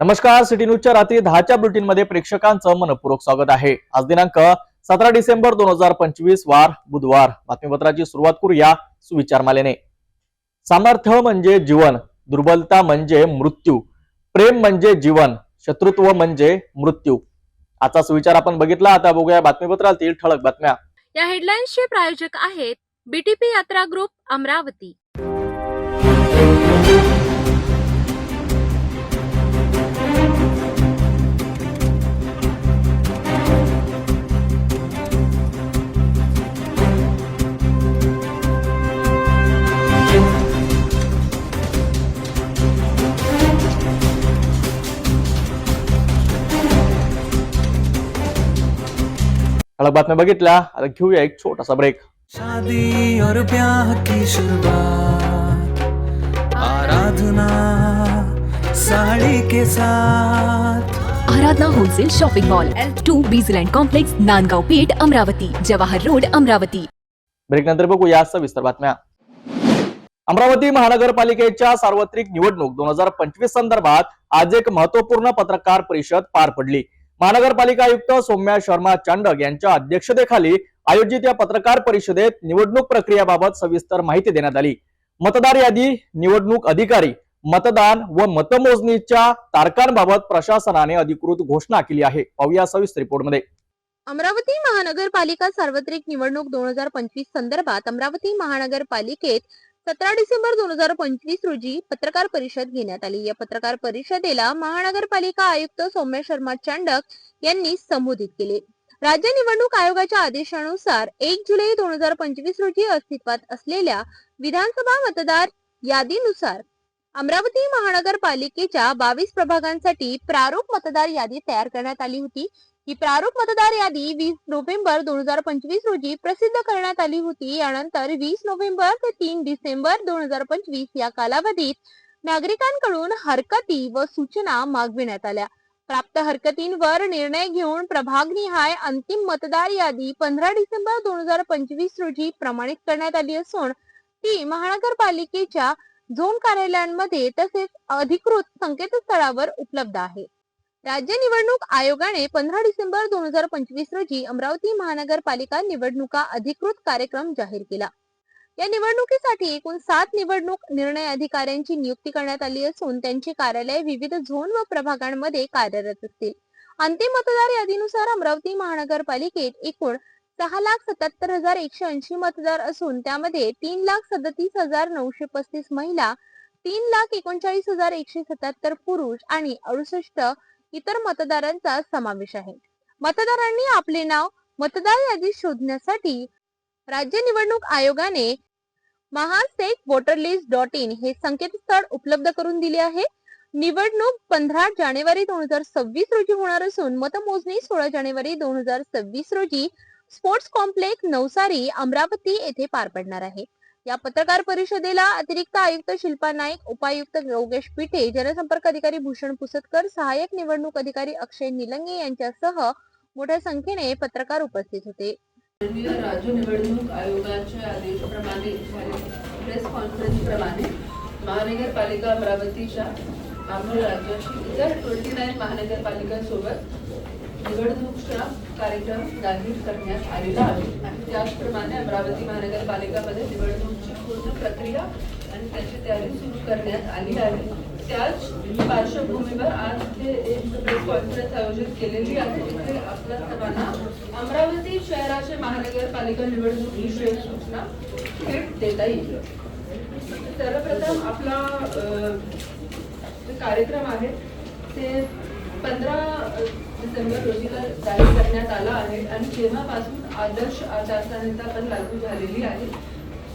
नमस्कार, सिटी न्यूजच्या रात्री 10च्या बुलेटिन मध्ये प्रेक्षकांचं मनपूर्वक स्वागत आहे। आज दिनांक 17 डिसेंबर 2025 वार बुधवार। बातमीपत्राची सुरुवात करूया सुविचारमालेने। सामर्थ्य म्हणजे जीवन, दुर्बलता म्हणजे मृत्यू, प्रेम म्हणजे जीवन, शत्रुत्व म्हणजे मृत्यू। आजचा सुविचार आपण बघितला। आता बघूया बातमीपत्रातील ठळक बातम्या। या हेडलाईन्सचे प्रायोजक आहेत बीटीपी यात्रा ग्रुप अमरावती। ठळक बातम्या बघितल्या। आता घेऊया एक छोटासा ब्रेक। शादी और ब्याह की शुरुआत आराधना साड़ी के साथ। Aradhana wholesale shopping mall L2 Bijland complex Nandgaon Peth Amravati Jawahar road Amravati. Break नंतर बघूया सविस्तर बातम्या। अमरावती महानगरपालिकेच्या सार्वत्रिक निवडणूक 2025 संदर्भात आज एक महत्त्वपूर्ण पत्रकार परिषद पार पडली। महानगरपालिका आयुक्त सौम्या शर्मा चांडक यांच्या अध्यक्षतेखाली आयोजित या पत्रकार परिषदेत निवडणूक प्रक्रियेबाबत सविस्तर माहिती देण्यात आली। मतदार यादी, निवडणूक अधिकारी, मतदान व मतमोजणीच्या तारखांबाबत प्रशासनाने अधिकृत घोषणा केली आहे। पाहूया सविस्तर रिपोर्टमध्ये। अमरावती महानगरपालिका सार्वत्रिक निवडणूक 2025 संदर्भात अमरावती महानगरपालिकेत 17 डिसेंबर 2025 रोजी पत्रकार परिषद घेण्यात आली। या पत्रकार परिषदेला महानगरपालिका आयुक्त सौम्य शर्मा चांडक यांनी संबोधित केले। राज्य निवडणूक आयोगाच्या आदेशानुसार 1 जुलै 2025 रोजी अस्तित्वात असलेल्या विधानसभा मतदार यादीनुसार अमरावती महानगरपालिकेच्या 22 प्रभागांसाठी प्रारूप मतदार यादी तयार करण्यात आली होती। ही प्रारूप मतदार यादी 20 नोव्हेंबर 2025 रोजी प्रसिद्ध करण्यात आली होती। यानंतर 20 नोव्हेंबर ते 3 डिसेंबर 2025 या कालावधीत नागरिकांकडून हरकती व सूचना मागविण्यात आल्या। प्राप्त हरकतींवर निर्णय घेऊन प्रभागनिहाय अंतिम मतदार यादी 15 डिसेंबर 2025 रोजी प्रमाणित करण्यात आली असून ती महानगरपालिकेच्या झोन कार्यालयांमध्ये तसेच अधिकृत संकेतस्थळावर उपलब्ध आहे। राज्य निवडणूक आयोगाने 15 डिसेंबर 2025 रोजी अमरावती महानगरपालिका निवडणुका अधिकृत कार्यक्रम जाहीर केला। या निवडणुकीसाठी एकूण 7 निवडणूक निर्णय अधिकाऱ्यांची नियुक्ती करण्यात आली असून त्यांची कार्यालये विविध झोन व प्रभागांमध्ये कार्यरत असतील। अंतिम मतदार यादीनुसार अमरावती महानगरपालिकेत एकूण 6,77,180 मतदार असून त्यामध्ये 3,37,935 महिला, 3,39,177 पुरुष आणि 68 इतर मतदारांचा समावेश आहे। मतदारांनी आपले नाव मतदार यादीत शोधण्यासाठी राज्य निवडणूक आयोगाने mahasekvoterlist.in हे संकेतस्थळ उपलब्ध करून दिले आहे। निवडणूक 15 जानेवारी 2026 रोजी होणार असून मतमोजणी 16 जानेवारी 2026 रोजी स्पोर्ट्स कॉम्प्लेक्स नवसारी अमरावती येथे पार पडणार आहे। या पत्रकार परिषदेला अतिरिक्त आयुक्त शिल्पा नाईक, उपायुक्त योगेश पिठे, जनसंपर्क अधिकारी भूषण पुसतकर, सहाय्यक निवडणूक अधिकारी अक्षय निलंगे यांच्यासह मोठ्या संख्येने पत्रकार उपस्थित होते। राज्य निवडणूक आयोगाच्या आदेशाप्रमाणे प्रेस कॉन्फरन्स प्रमाणे महानगरपालिका अमरावतीच्या आमच्या राज्याची इतर 29 महानगरपालिकांसोबत निवडणूकचा कार्यक्रम जाहीर करण्यात आलेला आहे आणि त्याचप्रमाणे अमरावती महानगरपालिकामध्ये निवडणूकची पूर्ण प्रक्रिया आणि त्याची तयारी सुरू करण्यात आली आहे। त्याच पार्श्वभूमीवर आज इथे एक प्रेस कॉन्फरन्स आयोजित केलेली आहे। इथे आपल्या सर्वांना अमरावती शहराचे महानगरपालिका निवडणूक विषयक सूचना थेट देता येईल। सर्वप्रथम आपला जे कार्यक्रम आहे ते 15 डिसेंबर रोजीला जाहीर करण्यात आला आहे आणि तेव्हापासून आदर्श आचारसंहिता पण लागू झालेली आहे।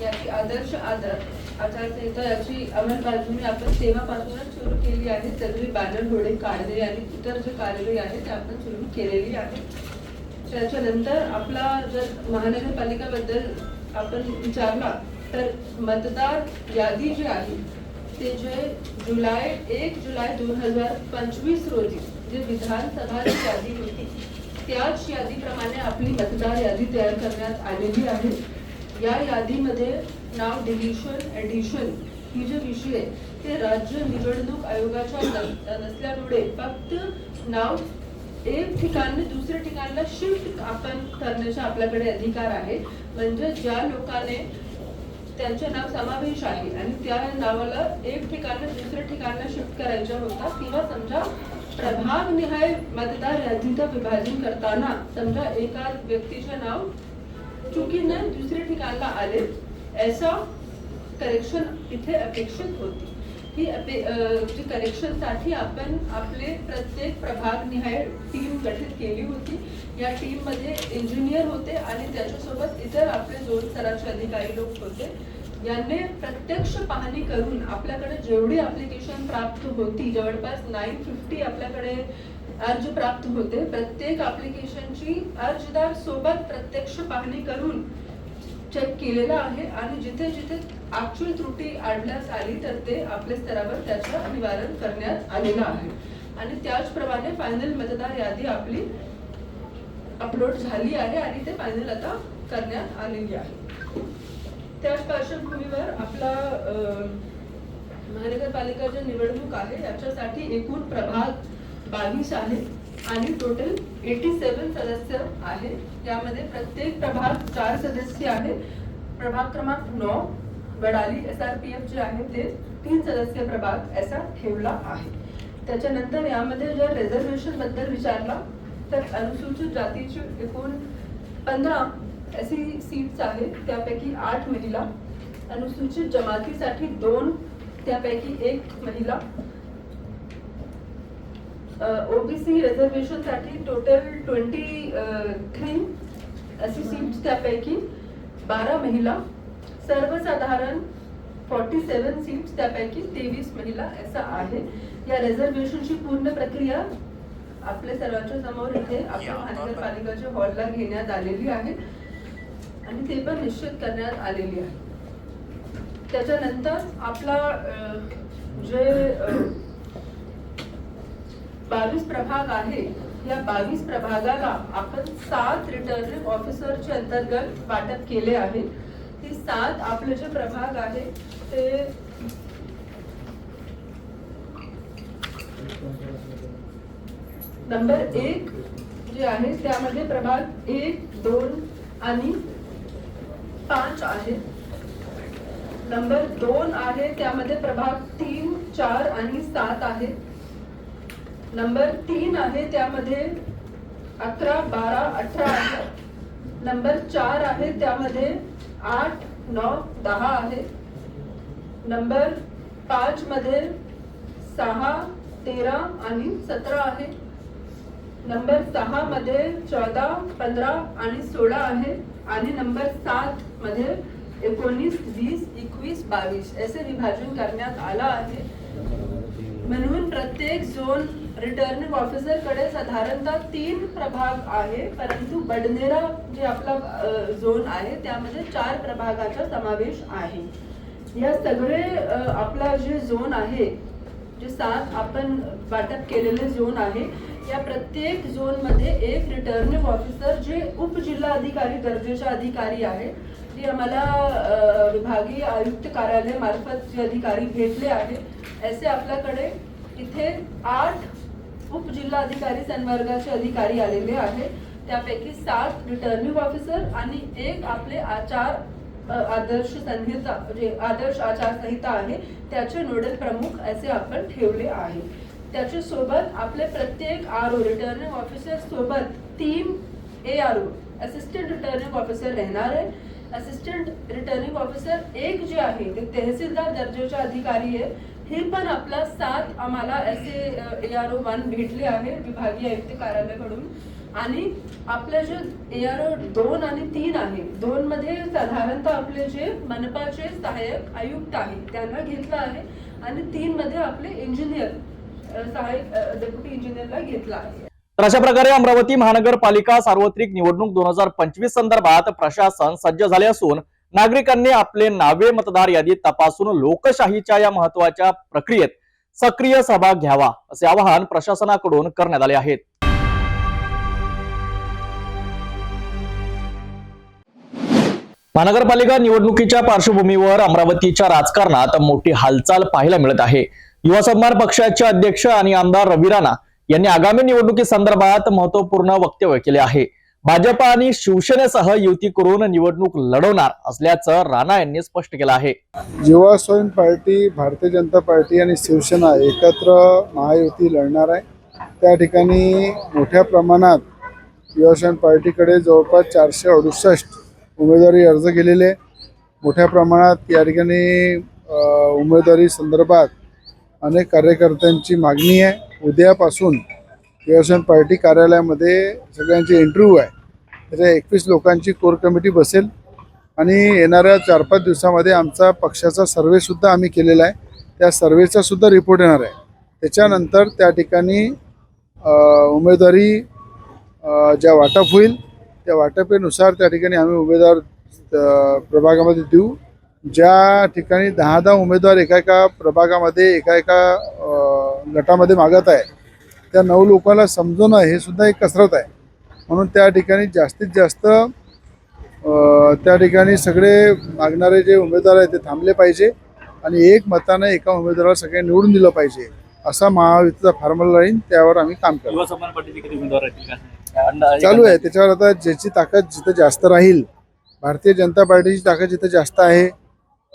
याची आदर्श आचारसंहिता याची अंमलबजावणी आपण तेव्हापासूनच सुरू केली आहे। सगळी बॅनर होर्डिंग काढणे आणि इतर जे कार्यवाही आहे ते आपण सुरू केलेली आहे। त्याच्यानंतर आपला जर महानगरपालिकाबद्दल आपण विचारला तर मतदार यादी जी आहे ते जे 1 जुलै 2025 रोजी जे विधानसभाची यादी होती त्याच यादीप्रमाणे आपली मतदार यादी तयार करण्यात आलेली आहे। या यादीमध्ये नाव डिलिशन, एडिशन ही जे विषय आहे ते राज्य निवडणूक आयोगाच्या नसल्यामुळे फक्त नाव एक ठिकाणी दुसऱ्या ठिकाणला शिफ्ट आपण करण्याचा आपल्याकडे अधिकार आहे. म्हणजे ज्या लोकांनी त्यांचे नाव समावेश आहे आणि त्या नावाला एक ठिकाणी दुसऱ्या ठिकाणला शिफ्ट करायचा होता किंवा समजा प्रभाग निहाय मतदार यादीचं विभाजन करताना समजा एका व्यक्तीचे नाव चुकीने दुसऱ्या ठिकाणला आले, ऐसा करेक्शन इथे अपेक्षित होती. ही करेक्शनसाठी आपण आपले प्रत्येक प्रभाग निहाय टीम गठीत केली होती. या टीम मध्ये इंजिनियर होते आणि त्याच्यासोबत इतर आपले झोन स्तराचे अधिकारी लोक होते. यांनी प्रत्यक्ष पाहणी करून आपल्याकडे जेवढी ऍप्लिकेशन प्राप्त होती, जवळपास 950 आपल्याकडे अर्ज प्राप्त होते. प्रत्येक ऍप्लिकेशनची अर्जदार सोबत प्रत्यक्ष पाहणी करून चेक केलेला आहे आणि जिथे जिथे ऍक्च्युअल त्रुटी आढळण्यास आली तर ते आपल्या स्तरावर त्याचं निवारण करण्यात आलेलं आहे. आणि त्याचप्रमाणे फायनल मतदार यादी आपली अपलोड झाली आहे आणि ते फायनल आता करण्यात आलेली आहे. त्याच पार्श्वभूमीवर आपला महानगरपालिकाची निवडणूक आहे, याच्यासाठी एकूण प्रभाग 22 आहे आणि टोटल 87 सदस्य आहे. यामध्ये प्रत्येक प्रभाग 4 सदस्य आहे. प्रभाग क्रमांक 9 वडाली SRPF जे आहे ते 3 सदस्य प्रभाग असा ठेवला आहे. त्याच्यानंतर यामध्ये जर रिझर्वेशन बद्दल विचारला तर अनुसूचित जातीची एकूण 15 अशी सीट्स आहेत, त्यापैकी 8 महिला. अनुसूचित जमातीसाठी 2, त्यापैकी 1 महिला. OBC रिझर्वेशन साठी टोटल 23 अशी सीट्स, त्यापैकी 12 महिला. सर्वसाधारण 47 सीट्स, त्यापैकी 23 महिला असा आहे. या रिझर्वेशनची पूर्ण प्रक्रिया आपल्या सर्वांच्या समोर इथे आपल्या महानगरपालिकाच्या हॉलला घेण्यात आलेली आहे आणि ते पण निश्चित करण्यात आलेली आहे. त्याच्यानंतर आपला जे 22 प्रभाग आहे, या 22 प्रभागाला आपण 7 रिटर्निंग ऑफिसरच्या अंतर्गत वाटप केले आहे. ही 7 आपले जे प्रभाग आहे ते नंबर 1 जे आहे त्यामध्ये प्रभाग 1, 2 आणि 5 आहे. नंबर 2 आहे त्यामध्ये प्रभाग 3, 4 आणि 7 आहे. नंबर 3 आहे त्यामध्ये 11, 12, 18 आहे. नंबर 4 आहे त्यामध्ये 8, 9, 10 आहे. नंबर 5 मध्ये 6, 13 आणि 17 आहे. नंबर 6 मध्ये 14, 15 आणि 16 आहे आणि नंबर 7 मध्ये 19, 20, 21, 22 असे विभाजन करण्यात आला आहे. म्हणून प्रत्येक झोन रिटर्निंग ऑफिसर कडे साधारणतः 3 प्रभाग आहे, परंतु बडनेरा जे आपला झोन आहे त्यामध्ये 4 प्रभागाचा समावेश आहे. या सगळे आपला जे झोन आहे, जे 7 आपण वाटप केलेले झोन आहे, या प्रत्येक झोन मध्ये एक रिटर्निंग ऑफिसर जे उपजिल्हाधिकारी दर्जाचे अधिकारी आहे, जे आम्हाला विभागीय आयुक्त कार्यालय मार्फत जे अधिकारी भेटले आहे, असे आपल्याकडे इथे 8 उपजिल्हाधिकारी संवर्गाचे अधिकारी आलेले आहे. त्यापैकी 7 रिटर्निंग ऑफिसर आणि 1 आपले आदर्श संहिता जे आदर्श आचारसंहिता आहे त्याचे नोडल प्रमुख असे आपण ठेवले आहे. त्याच्या सोबत आपले प्रत्येक RO रिटर्निंग ऑफिसर सोबत 3 ARO असिस्टंट रिटर्निंग ऑफिसर राहणार आहे. असिस्टंट रिटर्निंग ऑफिसर 1 जे आहे ते तहसीलदार दर्जाचे अधिकारी आहे. हे पण आपला 7 आम्हाला असे ARO 1 भेटले आहे विभागीय आयुक्त कार्यालयाकडून. आणि आपले जे ARO 2 आणि 3 आहे, 2 मध्ये साधारणतः आपले जे मनपाचे सहाय्यक आयुक्त आहे त्यांना घेतला आहे आणि 3 मध्ये आपले इंजिनियर सहाय्यक डेप्युटी इंजिनियरला घेतला आहे. तर अशा प्रकारे अमरावती महानगरपालिका सार्वत्रिक निवडणूक 2025 संदर्भात प्रशासन सज्ज झाले असून नागरिकांनी आपले नावे मतदार यादीत तपासून लोकशाहीच्या या महत्वाच्या प्रक्रियेत सक्रिय सहभाग घ्यावा असे आवाहन प्रशासनाकडून करण्यात आले आहे. महानगरपालिका निवडणुकीच्या पार्श्वभूमीवर अमरावतीच्या राजकारणात मोठी हालचाल पाहायला मिळत आहे. युवा सन्मान पक्षाचे अध्यक्ष आणि आमदार रवी राणा यांनी आगामी निवडणुकीसंदर्भात महत्वपूर्ण वक्तव्य केले आहे. भाजप आणि शिवसेनेसह युती करून निवडणूक लढवणार असल्याचं राणा यांनी स्पष्ट केलं आहे. युवा स्वाभिमान पार्टी, भारतीय जनता पार्टी आणि शिवसेना एकत्र महायुती लढणार आहे. त्या ठिकाणी मोठ्या प्रमाणात युवा स्वाभिमान पार्टीकडे जवळपास 468 उमेदवारी अर्ज केलेले. मोठ्या प्रमाणात या ठिकाणी उमेदवारी संदर्भात अनेक कार्यकर्त्यांची मागणी आहे. उद्यापासून युवा स्वाभिमान पार्टी कार्यालयामध्ये सगळ्यांची इंटरव्ह्यू आहे. त्याच्या 21 लोकांची कोर कमिटी बसेल आणि येणाऱ्या 4-5 दिवसामध्ये आमचा पक्षाचा सर्वेसुद्धा आम्ही केलेला आहे. त्या सर्वेचा सुद्धा रिपोर्ट येणार आहे. त्याच्यानंतर त्या ठिकाणी उमेदवारी ज्या वाटप होईल त्या वाटपेनुसार त्या ठिकाणी आम्ही उमेदवार प्रभागामध्ये देऊ. ज्या ठिकाणी 10 उमेदवार एका प्रभागामध्ये एका गटामध्ये मागत आहे त्या 9 लोकांना समजवणं हे सुद्धा एक कसरत आहे. म्हणून त्या ठिकाणी जास्तीत जास्त त्या ठिकाणी सगळे मागणारे जे उमेदवार आहेत ते थांबले पाहिजे आणि एक मतानं एका उमेदवाराला सगळे निवडून दिलं पाहिजे असा महायुतीचा फॉर्म्युला राहील. त्यावर आम्ही काम करू. युवा सन्मान पार्टीचे किती उमेदवार आहेत चालू आहे. त्याच्यावर आता ज्याची ताकद जिथं जास्त राहील, भारतीय जनता पार्टीची ताकद जिथं जास्त आहे,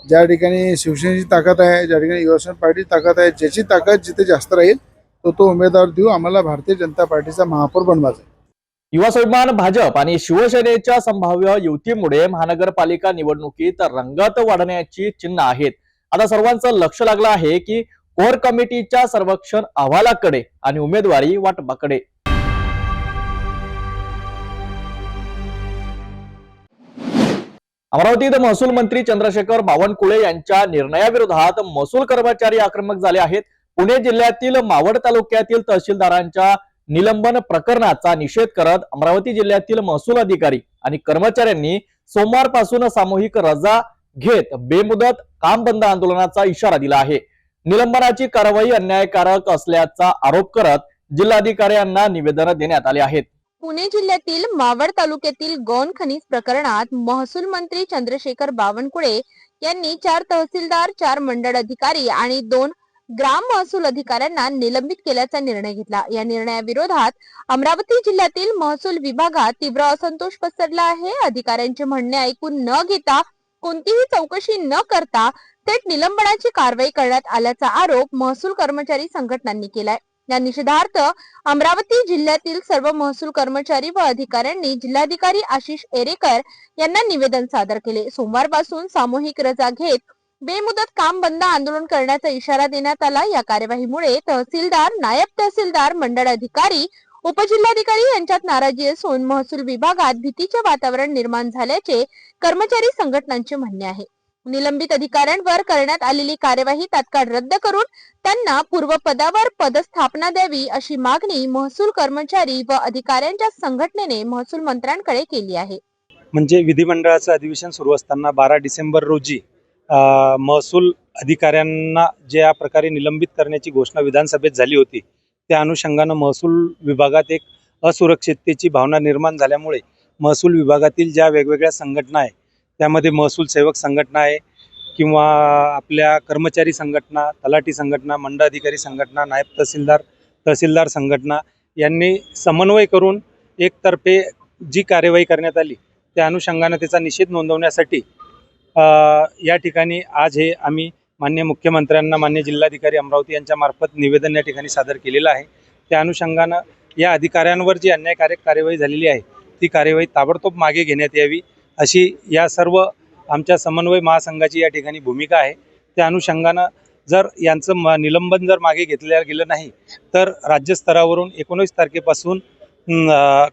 ज्या ठिकाणी शिवसेनेची ताकद आहे, ज्या ठिकाणी युवा स्वाभिमान पार्टीची ताकद आहे, ज्याची ताकद जिथे जास्त राहील तो उमेदवार देऊ. आम्हाला भारतीय जनता पार्टीचा महापौर बनवायचा आहे. युवा स्वाभिमान, भाजप आणि शिवसेनेच्या संभाव्य युतीमुळे महानगरपालिका निवडणुकीत रंगत वाढण्याची चिन्ह आहेत. आता सर्वांचं लक्ष लागलं आहे की कोर कमिटीच्या सर्वेक्षण अहवालाकडे आणि उमेदवारी वाटपाकडे. अमरावतीत महसूल मंत्री चंद्रशेखर बावनकुळे यांच्या निर्णयाविरोधात महसूल कर्मचारी आक्रमक झाले आहेत. पुणे जिल्ह्यातील मावळ तालुक्यातील तहसीलदारांच्या निलंबन प्रकरणाचा निषेध करत अमरावती जिल्ह्यातील महसूल अधिकारी आणि कर्मचाऱ्यांनी सोमवारपासून सामूहिक रजा घेत बेमुदत काम बंद आंदोलनाचा इशारा दिला आहे. निलंबनाची कारवाई अन्यायकारक असल्याचा आरोप करत जिल्हाधिकाऱ्यांना निवेदन देण्यात आले आहेत. पुणे जिल्ह्यातील मावळ तालुक्यातील गौण खनिज प्रकरणात महसूल मंत्री चंद्रशेखर बावनकुळे यांनी 4 तहसीलदार, 4 मंडळ अधिकारी आणि 2 ग्राम महसूल अधिकाऱ्यांना निलंबित केल्याचा निर्णय घेतला. या निर्णयाविरोधात अमरावती जिल्ह्यातील महसूल विभागात तीव्र असंतोष पसरला आहे. अधिकाऱ्यांचे म्हणणे ऐकून न घेता, कोणतीही चौकशी न करता थेट निलंबनाची कारवाई करण्यात आल्याचा आरोप महसूल कर्मचारी संघटनांनी केलाय. या निषेधार्थ अमरावती जिल्ह्यातील सर्व महसूल कर्मचारी व अधिकाऱ्यांनी जिल्हाधिकारी आशिष एरेकर यांना निवेदन सादर केले. सोमवारपासून सामूहिक रजा घेत बेमुदत काम बंद आंदोलन करण्याचा इशारा देण्यात आला. या कार्यवाहीमुळे तहसीलदार, नायब तहसीलदार, मंडळ अधिकारी, उपजिल्हाधिकारी यांच्यात नाराजी असून महसूल विभागात भीतीचे वातावरण निर्माण झाल्याचे कर्मचारी संघटनांचे म्हणणे आहे. निलंबित अधिकाऱ्यांवर करण्यात आलेली कार्यवाही तात्काळ रद्द करून त्यांना पूर्वपदावर पदस्थापना द्यावी अशी मागणी महसूल कर्मचारी व अधिकाऱ्यांच्या संघटनेने महसूल मंत्र्यांकडे केली आहे. म्हणजे विधिमंडळाचं अधिवेशन सुरू असताना 12 डिसेंबर रोजी महसूल अधिकाऱ्यांना ज्या प्रकारे निलंबित करण्याची घोषणा विधानसभेत झाली होती, त्या अनुषंगानं महसूल विभागात एक असुरक्षिततेची भावना निर्माण झाल्यामुळे महसूल विभागातील ज्या वेगवेगळ्या संघटना आहे, त्यामध्ये महसूल सेवक संघटना आहे किंवा आपल्या कर्मचारी संघटना, तलाठी संघटना, मंडळ अधिकारी संघटना, नायब तहसीलदार संघटना यांनी समन्वय करून एकतर्फे जी कार्यवाही करण्यात आली त्या अनुषंगानं त्याचा निषेध नोंदवण्यासाठी या ठिकाणी आज हे आम्ही माननीय मुख्यमंत्र्यांना, माननीय जिल्हाधिकारी अमरावती यांच्या मार्फत निवेदन या ठिकाणी सादर केलेलं आहे. त्या अनुषंगानं या अधिकाऱ्यांवर जी अन्यायकारक कार्यवाही झालेली आहे ती कार्यवाही ताबडतोब मागे घेण्यात यावी अशी या सर्व आमच्या समन्वय महासंघाची या ठिकाणी भूमिका आहे. त्या अनुषंगानं जर यांचं निलंबन जर मागे घेतलं गेलं नाही तर राज्यस्तरावरून 19 तारखेपासून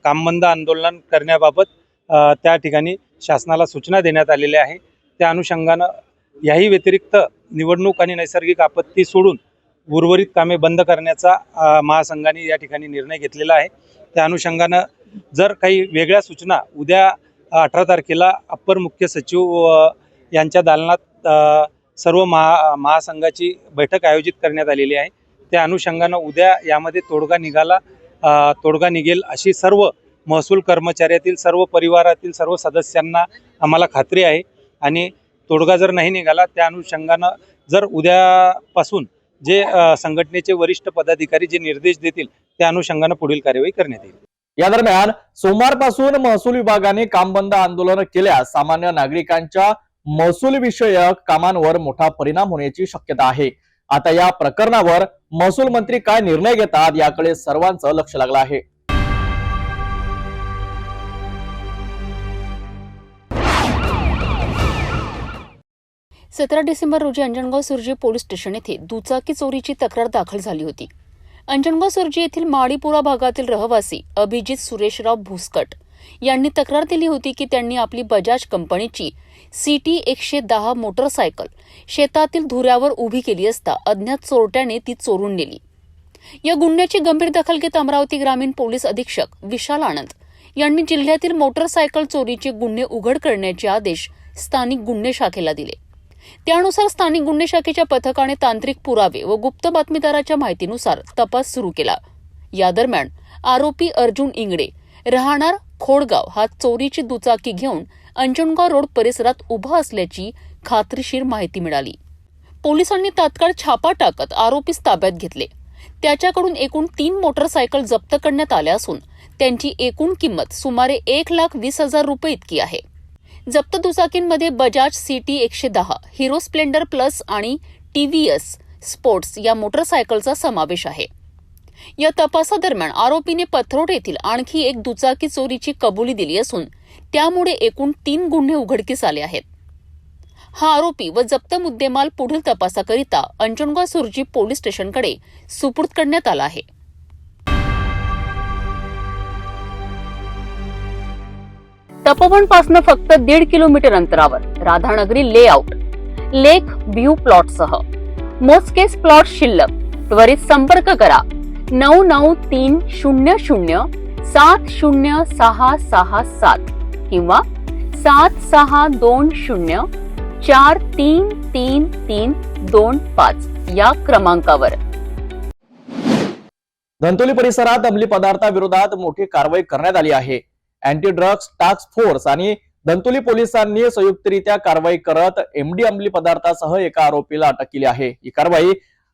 कामबंद आंदोलन करण्याबाबत त्या ठिकाणी शासनाला सूचना देण्यात आलेल्या आहे. त्या अनुषंगानं याही व्यतिरिक्त निवडणूक आणि नैसर्गिक आपत्ती सोडून उर्वरित कामे बंद करण्याचा महासंघाने या ठिकाणी निर्णय घेतलेला आहे. त्या अनुषंगानं जर काही वेगळ्या सूचना उद्या 18 तारखेला अप्पर मुख्य सचिव यांच्या दालनात सर्व महासंघाची बैठक आयोजित करण्यात आलेली आहे. त्या अनुषंगानं उद्या यामध्ये तोडगा निघेल अशी सर्व महसूल कर्मचाऱ्यातील सर्व परिवारातील सर्व सदस्यांना आम्हाला खात्री आहे आणि तोडगा जर नाही निघाला त्या अनुषंगानं जर उद्यापासून जे संघटनेचे वरिष्ठ पदाधिकारी जे निर्देश देतील त्या अनुषंगानं पुढील कार्यवाही करण्यात येईल. या दरम्यान सोमवारपासून महसूल विभागाने कामबंद आंदोलन केल्यास सामान्य नागरिकांच्या महसूल विषयक कामांवर मोठा परिणाम होण्याची शक्यता आहे. आता या प्रकरणावर महसूल मंत्री काय निर्णय घेतात याकडे सर्वांचं लक्ष लागलं आहे. सतरा डिसेंबर रोजी अंजनगाव सुर्जी पोलीस स्टेशन येथे दुचाकी चोरीची तक्रार दाखल झाली होती. अंजनगाव सुर्जी येथील माडीपुरा भागातील रहिवासी अभिजित सुरेशराव भुसकट यांनी तक्रार दिली होती की त्यांनी आपली बजाज कंपनीची CT 110 मोटरसायकल शेतातील धुऱ्यावर उभी केली असता अज्ञात चोरट्याने ती चोरून नेली. या गुन्ह्याची गंभीर दखल घेत अमरावती ग्रामीण पोलीस अधीक्षक विशाल आनंद यांनी जिल्ह्यातील मोटरसायकल चोरीचे गुन्हे उघड करण्याचे आदेश स्थानिक गुन्हे शाखेला दिले. त्यानुसार स्थानिक गुन्हे शाखेच्या पथकाने तांत्रिक पुरावे व गुप्त बातमीदाराच्या माहितीनुसार तपास सुरू केला. या दरम्यान आरोपी अर्जुन इंगडे राहणार खोडगाव हा चोरीची दुचाकी घेऊन अंजनगाव रोड परिसरात उभा असल्याची खात्रीशीर माहिती मिळाली. पोलिसांनी तात्काळ छापा टाकत आरोपीस ताब्यात घेतले. त्याच्याकडून एकूण 3 मोटरसायकल जप्त करण्यात आल्या असून त्यांची एकूण किंमत सुमारे 1,20,000 रुपये इतकी आहे. जप्त दुचाकींमध्ये Bajaj CT 110, Hero Splendor plus आणि TVS स्पोर्ट्स या मोटरसायकलचा समावेश आहे. या तपासादरम्यान आरोपीने पथरोड येथील आणखी एक दुचाकी चोरीची कबुली दिली असून त्यामुळे एकूण 3 गुन्हे उघडकीस आले आहेत. हा आरोपी व जप्त मुद्देमाल पुढील तपासाकरिता अंजनगाव सुर्जी पोलीस स्टेशनकडे सुपूर्द करण्यात आला आहे. तपोवनपासून फक्त 1.5 किलोमीटर अंतरावर राधानगरी लेआउट लेक व्ह्यू प्लॉटसह मोजकेच प्लॉट शिल्लक. त्वरित संपर्क करा 9930706667 किंवा 7620433325 या क्रमांकावर. धंतोली परिसरात अंमली पदार्थाविरोधात मोठी कारवाई करण्यात आली आहे. अँटी ड्रग्ज टास्क फोर्स आणि धंतोली पोलिसांनी संयुक्तरित्या कारवाई करत MD अंमली पदार्थासह एका आरोपीला अटक केली आहे. ही कारवाई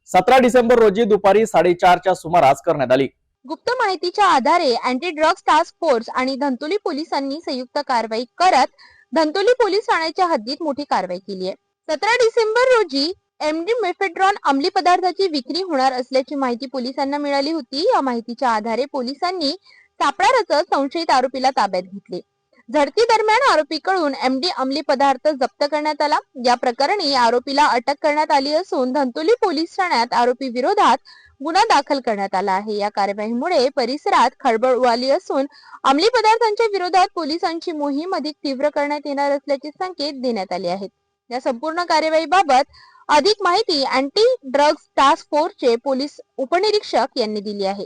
17 डिसेंबर रोजी दुपारी 4:30च्या सुमारास करण्यात आली. गुप्त माहितीच्या आधारे अँटी ड्रग्ज टास्क फोर्स आणि धंतोली पोलिसांनी संयुक्त कारवाई करत धंतोली पोलीस ठाण्याच्या हद्दीत मोठी कारवाई केली आहे. 17 डिसेंबर रोजी MD मेफेड्रॉन अंमली पदार्थाची विक्री होणार असल्याची माहिती पोलिसांना मिळाली होती. या माहितीच्या आधारे पोलिसांनी सापळा रचत संशयित आरोपीला ताब्यात घेतले. झडती दरम्यान आरोपीकडून MD अंमली पदार्थ जप्त करण्यात आला. या प्रकरणी आरोपीला अटक करण्यात आली असून धंतोली पोलीस ठाण्यात आरोपी विरोधात गुन्हा दाखल करण्यात आला आहे. या कारवाईमुळे परिसरात खळबळ उडाली असून अंमली पदार्थांच्या विरोधात पोलिसांची मोहीम अधिक तीव्र करण्यात येणार असल्याचे संकेत देण्यात आले आहेत. या संपूर्ण कारवाईबाबत अधिक माहिती अँटी ड्रग्ज टास्क फोर्सचे पोलीस उपनिरीक्षक यांनी दिली आहे.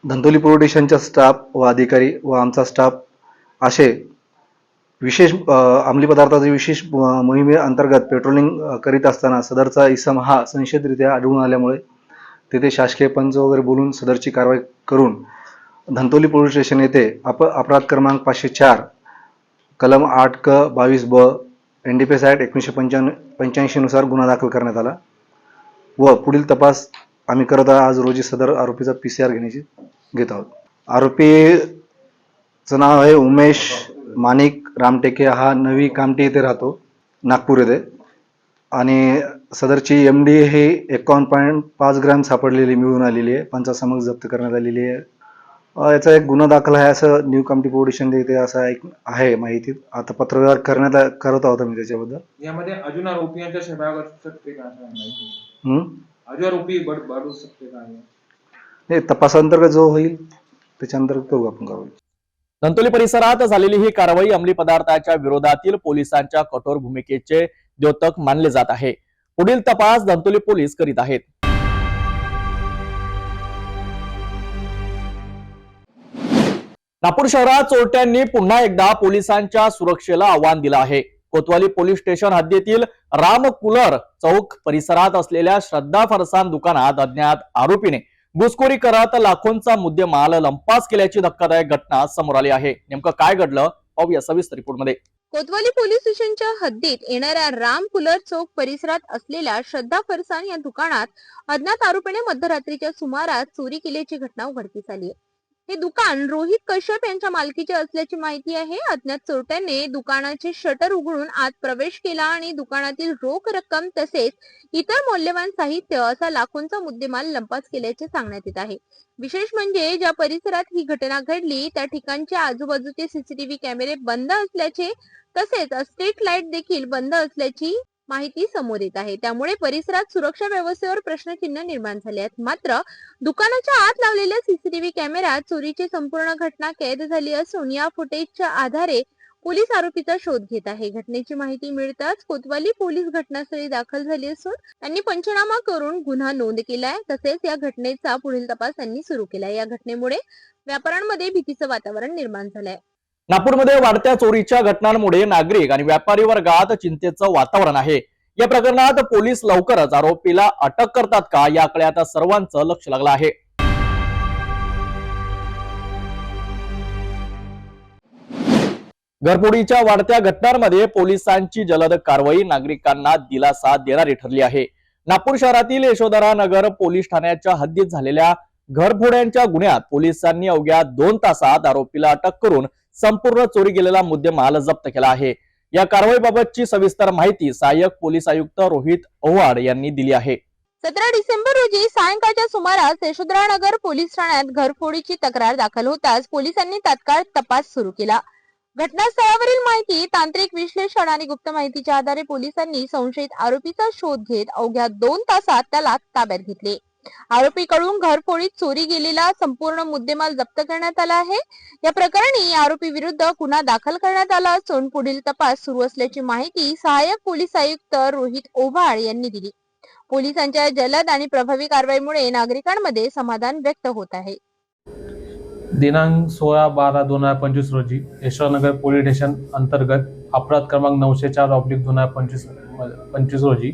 धंतोली पोलीस स्टेशनचा स्टाफ व अधिकारी व आमचा स्टाफ असे विशेष अंमली पदार्थाच्या विशेष मोहिमेअंतर्गत पेट्रोलिंग करीत असताना सदरचा इसम हा संशयितरित्या आढळून आल्यामुळे तेथे शासकीय पंच वगैरे बोलून सदरची कारवाई करून धंतोली पोलीस स्टेशन येथे अपराध क्रमांक 504 कलम 8(क)22(ब) NDPS ऍक्ट 1985 नुसार गुन्हा दाखल करण्यात आला व पुढील तपास आम्ही करत आज रोजी सदर आरोपीचा PCR घेत आहोत. आरोपीचं नाव आहे उमेश माणिक रामटेके. हा नवी कामठी येथे राहतो, नागपूर येथे. आणि सदरची MD हे 51.5 ग्रॅम सापडलेली मिळून आलेली आहे. पंचासमक जप्त करण्यात आलेली आहे. याचा एक गुन्हा दाखल आहे असं न्यू कामठी पोलीस स्टेशन येथे असं एक आहे माहिती. आता पत्रव्यवहार करत आहोत मी त्याच्याबद्दल. यामध्ये अजून आरोपींच्या सहभाग असू शकते का असं माहिती? अजून आरोपी बढू शकते का? नाही, तपासांतर्गत जो होईल त्याच्या अंतर्गत करू आपण कारवाई. धंतोली परिसरात झालेली ही कारवाई अंमली पदार्थाच्या विरोधातील पोलिसांच्या कठोर भूमिकेचे द्योतक मानले जात आहे. पुढील तपास धंतोली पोलीस करीत आहेत. नागपूर शहरात चोरट्यांनी पुन्हा एकदा पोलिसांच्या सुरक्षेला आव्हान दिलं आहे. कोतवाली पोलीस स्टेशन हद्दीतील रामकुलर चौक परिसरात असलेल्या श्रद्धा फरसान दुकानात अज्ञात आरोपीने घुसखोरी करत लाखोंचा मुद्देमाल लंपास केल्याची धक्कादायक घटना समोर आली आहे. नेमकं काय घडलं पाहूया सविस्तर रिपोर्टमध्ये. कोतवाली पोलीस स्टेशनच्या हद्दीत येणाऱ्या राम कुलर चौक परिसरात असलेल्या श्रद्धा फरसान या दुकानात अज्ञात आरोपीने मध्यरात्रीच्या सुमारास चोरी केल्याची घटना उघडकीस आली आहे. हे दुकान रोहित कश्यप यांच्या मालकीचे असल्याची माहिती आहे. अज्ञात चोरट्याने दुकानाचे शटर उघडून आत प्रवेश केला आणि दुकानातील रोख रक्कम तसेच इतर मौल्यवान साहित्य असा लाखोंचा मुद्देमाल लंपास केल्याचे सांगण्यात येत आहे. विशेष म्हणजे ज्या परिसरात ही घटना घडली त्या ठिकाणचे आजूबाजूचे सीसीटीव्ही कॅमेरे बंद असल्याचे तसेच स्ट्रीट लाईट देखील बंद असल्याची माहिती समोर येत आहे. त्यामुळे परिसरात सुरक्षा व्यवस्थेवर प्रश्नचिन्ह निर्माण झाले आहेत. मात्र दुकानाच्या आत लावलेल्या सीसीटीव्ही कॅमेऱ्यात चोरीची संपूर्ण घटना कैद झाली असून या फुटेजच्या आधारे पोलीस आरोपीचा शोध घेत आहे. घटनेची माहिती मिळताच कोतवाली पोलीस घटनास्थळी दाखल झाली असून त्यांनी पंचनामा करून गुन्हा नोंद केलाय. तसेच या घटनेचा पुढील तपास त्यांनी सुरू केलाय. या घटनेमुळे व्यापाऱ्यांमध्ये भीतीचं वातावरण निर्माण झालंय. नागपूरमध्ये वाढत्या चोरीच्या घटनांमुळे नागरिक आणि व्यापारी वर्गात चिंतेचं वातावरण आहे. या प्रकरणात पोलीस लवकरच आरोपीला अटक करतात का याकडे आता सर्वांचं लक्ष लागलं आहे. घरफोडीच्या वाढत्या घटनांमध्ये पोलिसांची जलद कारवाई नागरिकांना दिलासा देणारी ठरली आहे. नागपूर शहरातील यशोधरा नगर पोलीस ठाण्याच्या हद्दीत झालेल्या घरफोड्यांच्या गुन्ह्यात पोलिसांनी अवघ्या 2 तासात आरोपीला अटक करून संपूर्ण चोरी गेलेला मुद्देमाल जप्त केला आहे. या कारवाईबाबतची सविस्तर माहिती सहाय्यक पोलीस आयुक्त रोहित ओव्हाड यांनी दिली आहे. 17 डिसेंबर रोजी सायंकाळच्या सुमारास यशोधरा नगर पोलीस ठाण्यात घरफोडीची तक्रार दाखल होताच पोलिसांनी तात्काळ तपास सुरू केला. घटनास्थळावरील माहिती, तांत्रिक विश्लेषण आणि गुप्त माहितीच्या आधारे पोलिसांनी संशयित आरोपीचा शोध घेत अवघ्या 2 तासात त्याला ताब्यात घेतले. आरोपीकडून घरफोडीत चोरी गेलेला संपूर्ण मुद्देमाल जप्त करण्यात आला आहे. या प्रकरणी आरोपी विरुद्ध गुन्हा दाखल करण्यात आला असून पुढील तपास सुरू असल्याची माहिती सहाय्यक पोलीस आयुक्त रोहित ओव्हाड यांनी दिली. पोलिसांच्या जलद आणि प्रभावी कारवाईमुळे नागरिकांमध्ये समाधान व्यक्त होत आहे. दिनांक 16/12/2025 रोजी यशोधरनगर पोलीस स्टेशन अंतर्गत अपराध क्रमांक 904/2025 रोजी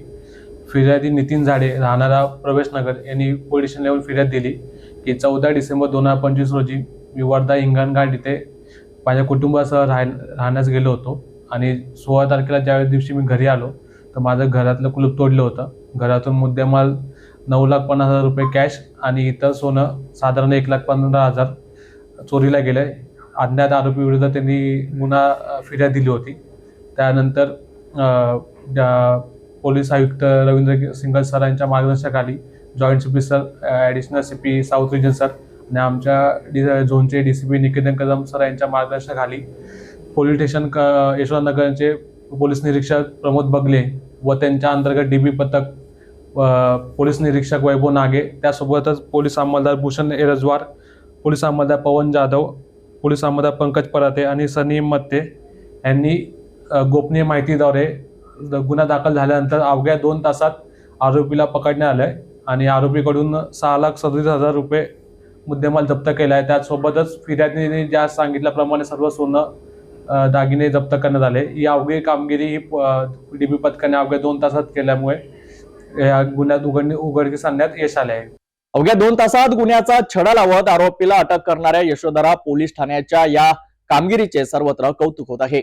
फिर्यादी नितीन झाडे राहणारा प्रवेश नगर यांनी पोलीस स्टेशनला येऊन फिर्याद दिली की 14 डिसेंबर 2025 रोजी मी वर्धा हिंगणघाट इथे माझ्या कुटुंबासह राहण्यास गेलो होतो आणि 16 तारखेला ज्या दिवशी मी घरी आलो तर माझं घरातलं कुलूप तोडलं होतं. घरातून मुद्देमाल 9,50,000 रुपये कॅश आणि इतर सोनं साधारण 1,15,000 चोरीला गेलंय. अज्ञात आरोपी विरुद्ध त्यांनी गुन्हा फिर्याद दिली होती. त्यानंतर पोलीस आयुक्त रवींद्र सिंगल सर यांच्या मार्गदर्शनाखाली joint CP sir, additional CP south region sir आणि आमच्या झोनचे डीसीपी निकेतन कदम सर यांच्या मार्गदर्शनाखाली पोलीस स्टेशन यशोधरनगरचे पोलीस निरीक्षक प्रमोद बगले व त्यांच्या अंतर्गत डीबी पथक, पोलीस निरीक्षक वैभव नागे, त्यासोबतच पोलीस अंमलदार भूषण एरजवार, पोलीस अंमलदार पवन जाधव, पोलीस अंमलदार पंकज पराते आणि सनी मत्ते यांनी गोपनीय माहितीद्वारे गुन्हा दाखल झाल्यानंतर अवघ्या 2 तासात आरोपीला पकडण्यात आलंय आणि आरोपीकडून 6,37,000 रुपये मुद्देमाल जप्त केला आहे. त्यासोबतच फिर्यादीने ज्या सांगितल्याप्रमाणे सर्व सोनं दागिने जप्त करण्यात आले. ही अवघी कामगिरी ही डीबी पथकाने अवघ्या 2 तासात केल्यामुळे या गुन्ह्यात उघडकीस आणण्यात यश आले आहे. अवघ्या 2 तासात गुन्ह्याचा छडा लावत आरोपीला अटक करणाऱ्या यशोधरा पोलीस ठाण्याच्या या कामगिरीचे सर्वत्र कौतुक होत आहे.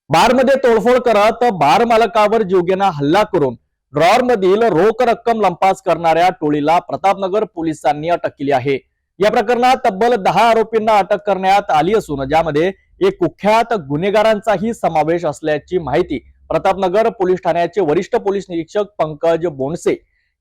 बारमध्ये तोडफोड करत बार मालकावर जीवघेणा हल्ला करून ड्रॉवर मधील रोख रक्कम लंपास करणाऱ्या टोळीला प्रतापनगर पोलिसांनी अटक केली आहे. या प्रकरणात तब्बल 10 आरोपींना अटक करण्यात आली असून ज्यामध्ये एक कुख्यात गुन्हेगारांचाही समावेश असल्याची माहिती प्रतापनगर पोलीस ठाण्याचे वरिष्ठ पोलीस निरीक्षक पंकज बोंडसे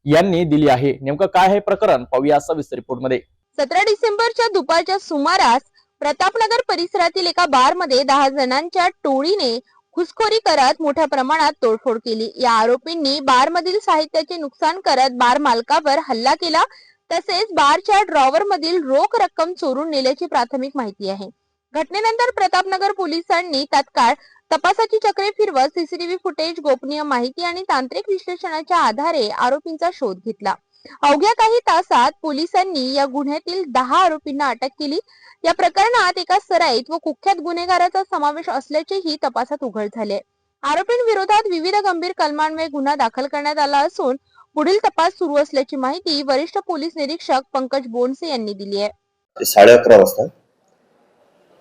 यांनी दिली आहे. नेमकं काय हे प्रकरण पाहूया सविस्तर रिपोर्टमध्ये. 17 डिसेंबरच्या दुपारच्या सुमारास प्रतापनगर परिसरातील एका बारमध्ये 10 जणांच्या टोळीने घुसखोरी करत मोठ्या प्रमाणात तोडफोड केली. या आरोपींनी बारमधील साहित्याचे नुकसान करत बार मालकावर हल्ला केला. तसेच बारच्या ड्रॉवर मधील रोख रक्कम चोरून नेल्याची प्राथमिक माहिती आहे. घटनेनंतर प्रतापनगर पोलिसांनी तात्काळ तपासाची चक्रे फिरवत सीसीटीव्ही फुटेज, गोपनीय माहिती आणि तांत्रिक विश्लेषणाच्या आधारे आरोपींचा शोध घेतला. अवघ्या काही तासात पोलिसांनी या गुन्ह्यातील 10 आरोपींना अटक केली. या प्रकरणात एका सराईत व कुख्यात गुन्हेगाराचा समावेश असल्याचेही तपासात उघड झाले. आरोपींविरोधात विविध गंभीर कलमान्वये गुन्हा दाखल करण्यात आला असून पुढील तपास सुरू असल्याची माहिती वरिष्ठ पोलीस निरीक्षक पंकज बोंडसे यांनी दिली आहे. 11:30 वाजता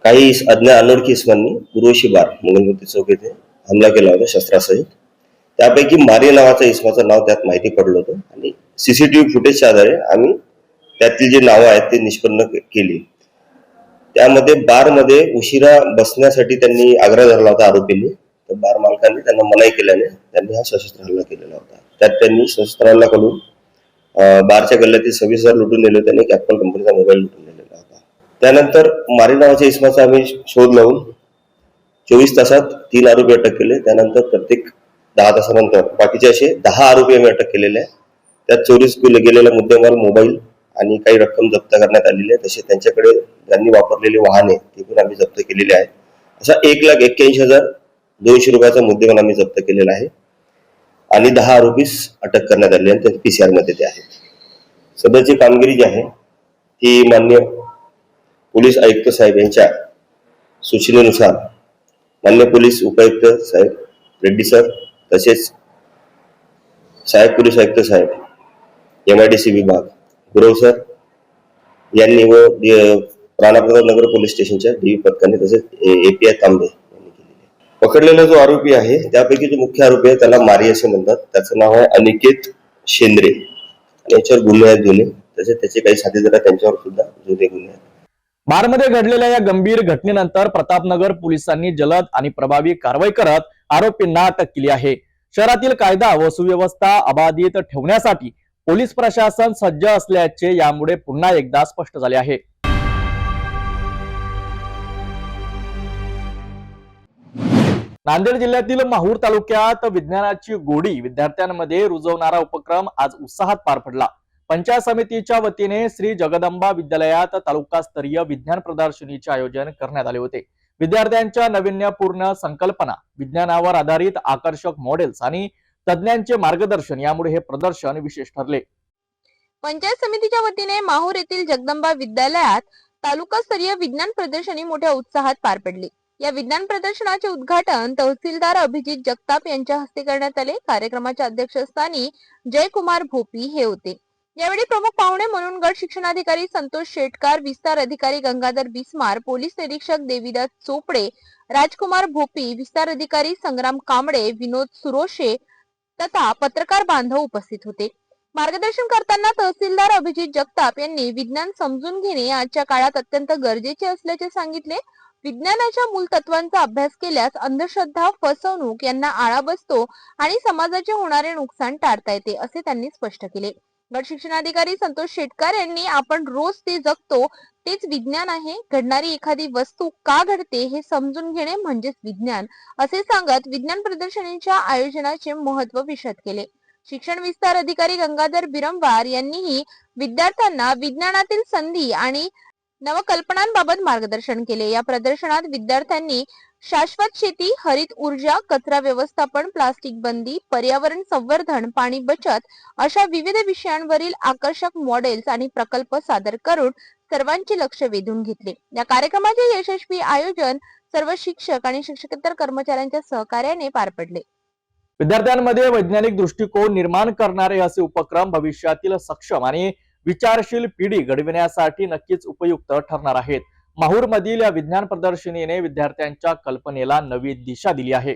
काही अनोळखी इसमांनी उर्वशी बार मंगलमूर्ती चौक येथे हमला केला होता शस्त्रासहित. त्यापैकी मारी नावाच्या इसमाचं नाव त्यात माहिती पडलं होतं आणि सीसीटीव्ही फुटेजच्या आधारे आम्ही त्यातील जे नावं आहेत ते निष्पन्न केली. त्यामध्ये बारमध्ये उशिरा बसण्यासाठी त्यांनी आग्रह धरला होता आरोपींनी. तर बार मालकांनी त्यांना मनाई केल्याने त्यांनी हा सशस्त्र हल्ला केलेला होता. त्यात त्यांनी सशस्त्र हल्ला करून बारच्या गल्ल्यातील 26,000 लुटून नेले होते आणि कॅप्कॉम कंपनीचा मोबाईल लुटून नेलेला होता. त्यानंतर मारी नावाच्या इसमाचा आम्ही शोध लावून 24 तासात 3 आरोपी अटक केले. त्यानंतर प्रत्येक 10 तासानंतर बाकीचे असे 10 आरोपी आम्ही अटक केलेले आहे. त्यात चोरीस गेलेला मुद्देमाल, मोबाईल आणि काही रक्कम जप्त करण्यात आलेली आहे. तसे त्यांच्याकडे त्यांनी वापरलेले वाहने ते पण आम्ही जप्त केलेले आहेत. असा 1,81,200 रुपयाचा मुद्देमाल आम्ही जप्त केलेला आहे आणि 10 आरोपीस अटक करण्यात आलेली आहे. ते PCR मध्ये ते आहेत. सदरची कामगिरी जी आहे ती मान्य पोलीस आयुक्त साहेब यांच्या सूचनेनुसार मान्य पोलीस उपायुक्त साहेब रेड्डी सर, तसेच सहाय्यक पोलीस आयुक्त साहेब MIDC विभाग गुरव सर यांनी व राणाप्रताप नगर पोलीस स्टेशनच्या DV पथकाने तसेच API तांबे यांनी केलेले. पकडलेला जो आरोपी आहे त्यापैकी जो मुख्य आरोपी आहे त्याला मारी असे म्हणतात. त्याचं नाव आहे अनिकेत शेंद्रे आणि याच्यावर गुन्हे आहेत जुने. तसेच त्याचे काही साथीदार त्यांच्यावर सुद्धा जुने गुन्हे आहेत. बारमध्ये घडलेल्या या गंभीर घटनेनंतर प्रतापनगर पोलिसांनी जलद आणि प्रभावी कारवाई करत आरोपींना अटक केली आहे. शहरातील कायदा व सुव्यवस्था अबाधित ठेवण्यासाठी पोलीस प्रशासन सज्ज असल्याचे यामुळे पुन्हा एकदा स्पष्ट झाले आहे. नांदेड जिल्ह्यातील माहूर तालुक्यात विज्ञानाची गोडी विद्यार्थ्यांमध्ये रुजवणारा उपक्रम आज उत्साहात पार पडला. पंचायत समितीच्या वतीने श्री जगदंबा विद्यालयात तालुकास्तरीय विज्ञान प्रदर्शनीचे आयोजन करण्यात आले होते. विद्यार्थ्यांच्या नाविन्यपूर्ण संकल्पना, विज्ञानावर आधारित आकर्षक मॉडेल्स आणि तज्ञांचे मार्गदर्शन यामुळे हे प्रदर्शन विशेष ठरले. पंचायत समितीच्या वतीने माहूर येथील जगदंबा विद्यालयात तालुकास्तरीय विज्ञान प्रदर्शनी मोठ्या उत्साहात पार पडली. या विज्ञान प्रदर्शनाचे उद्घाटन तहसीलदार अभिजित जगताप यांच्या हस्ते करण्यात आले. कार्यक्रमाच्या अध्यक्षस्थानी जयकुमार भोपी हे होते. यावेळी प्रमुख पाहुणे म्हणून गट शिक्षणाधिकारी संतोष शेटकार, विस्तार अधिकारी गंगाधर बिस्मार, पोलीस निरीक्षक देवीदास चोपडे, राजकुमार भोपी, विस्तार अधिकारी संग्राम कांबळे, विनोद सुरोशे तथा पत्रकार बांधव उपस्थित होते. मार्गदर्शन करताना तहसीलदार अभिजित जगताप यांनी विज्ञान समजून घेणे आजच्या काळात अत्यंत गरजेचे असल्याचे सांगितले. विज्ञानाच्या मूलतत्वांचा अभ्यास केल्यास अंधश्रद्धा, फसवणूक यांना आळा बसतो आणि समाजाचे होणारे नुकसान टाळता येते असे त्यांनी स्पष्ट केले. गट शिक्षणाधिकारी संतोष शेटकर यांनी आपण रोज ते जगतो तेच विज्ञान आहे. घडणारी एखादी वस्तू का घडते हे समजून घेणे म्हणजेच विज्ञान असे सांगत विज्ञान प्रदर्शनीच्या आयोजनाचे महत्त्व विशद केले. शिक्षण विस्तार अधिकारी गंगाधर बिरंवार यांनीही विद्यार्थ्यांना विज्ञानातील संधी आणि नवकल्पनांबाबत मार्गदर्शन केले. या प्रदर्शनात विद्यार्थ्यांनी शाश्वत शेती, हरित ऊर्जा, कचरा व्यवस्थापन, प्लास्टिक बंदी, पर्यावरण संवर्धन, पाणी बचत अशा विविध विषयांवरील आकर्षक मॉडेल्स आणि प्रकल्प सादर करून सर्वांचे लक्ष वेधून घेतले. या कार्यक्रमाचे यशस्वी आयोजन सर्व शिक्षक आणि शिक्षकेतर कर्मचाऱ्यांच्या सहकार्याने पार पडले. विद्यार्थ्यांमध्ये वैज्ञानिक दृष्टिकोन निर्माण करणारे असे उपक्रम भविष्यातील सक्षम आणि विचारशील पिढी घडविण्यासाठी नक्कीच उपयुक्त ठरणार आहेत. माहूर मधील या विज्ञान प्रदर्शनीने विद्यार्थ्यांच्या कल्पनेला नवी दिशा दिली आहे.